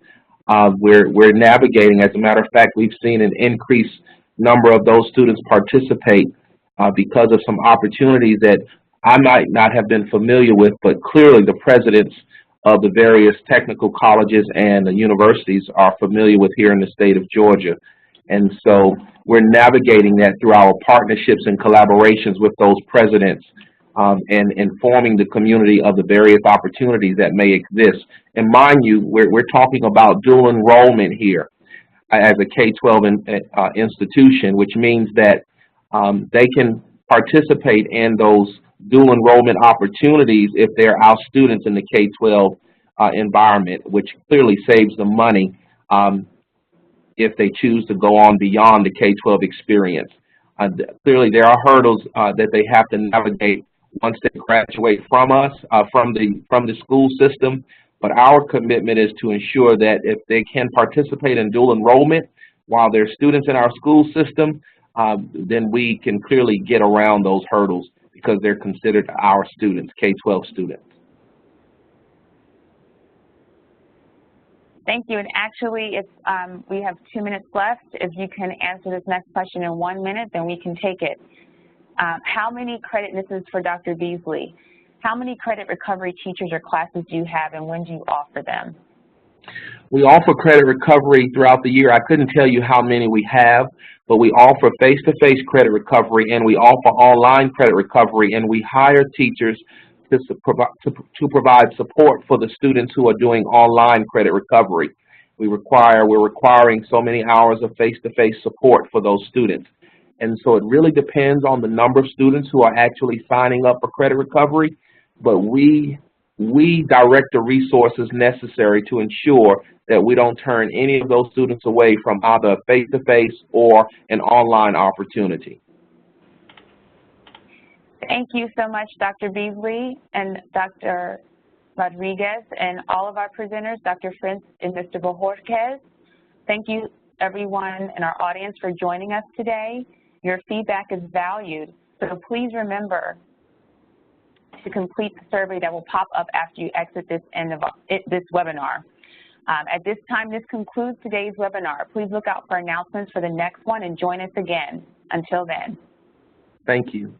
we're navigating. As a matter of fact, we've seen an increased number of those students participate because of some opportunities that I might not have been familiar with, but clearly the presidents of the various technical colleges and the universities are familiar with here in the state of Georgia. And so we're navigating that through our partnerships and collaborations with those presidents and informing the community of the various opportunities that may exist. And mind you, we're talking about dual enrollment here as a K-12 institution, which means that they can participate in those dual enrollment opportunities if they're our students in the K-12 environment, which clearly saves them money if they choose to go on beyond the K-12 experience. Clearly, there are hurdles that they have to navigate once they graduate from us, from the school system. But our commitment is to ensure that if they can participate in dual enrollment while they're students in our school system, then we can clearly get around those hurdles because they're considered our students, K-12 students. Thank you. And actually, we have 2 minutes left. If you can answer this next question in 1 minute, then we can take it. How many credit, this is for Dr. Beasley, how many credit recovery teachers or classes do you have, and when do you offer them? We offer credit recovery throughout the year. I couldn't tell you how many we have, but we offer face-to-face credit recovery, and we offer online credit recovery, and we hire teachers to provide support for the students who are doing online credit recovery. We're requiring so many hours of face-to-face support for those students. And so it really depends on the number of students who are actually signing up for credit recovery, but we direct the resources necessary to ensure that we don't turn any of those students away from either face-to-face or an online opportunity. Thank you so much, Dr. Beasley and Dr. Rodriguez, and all of our presenters, Dr. Fritz and Mr. Bojorquez. Thank you, everyone in our audience, for joining us today. Your feedback is valued, so please remember to complete the survey that will pop up after you exit this webinar. At this time, this concludes today's webinar. Please look out for announcements for the next one and join us again. Until then. Thank you.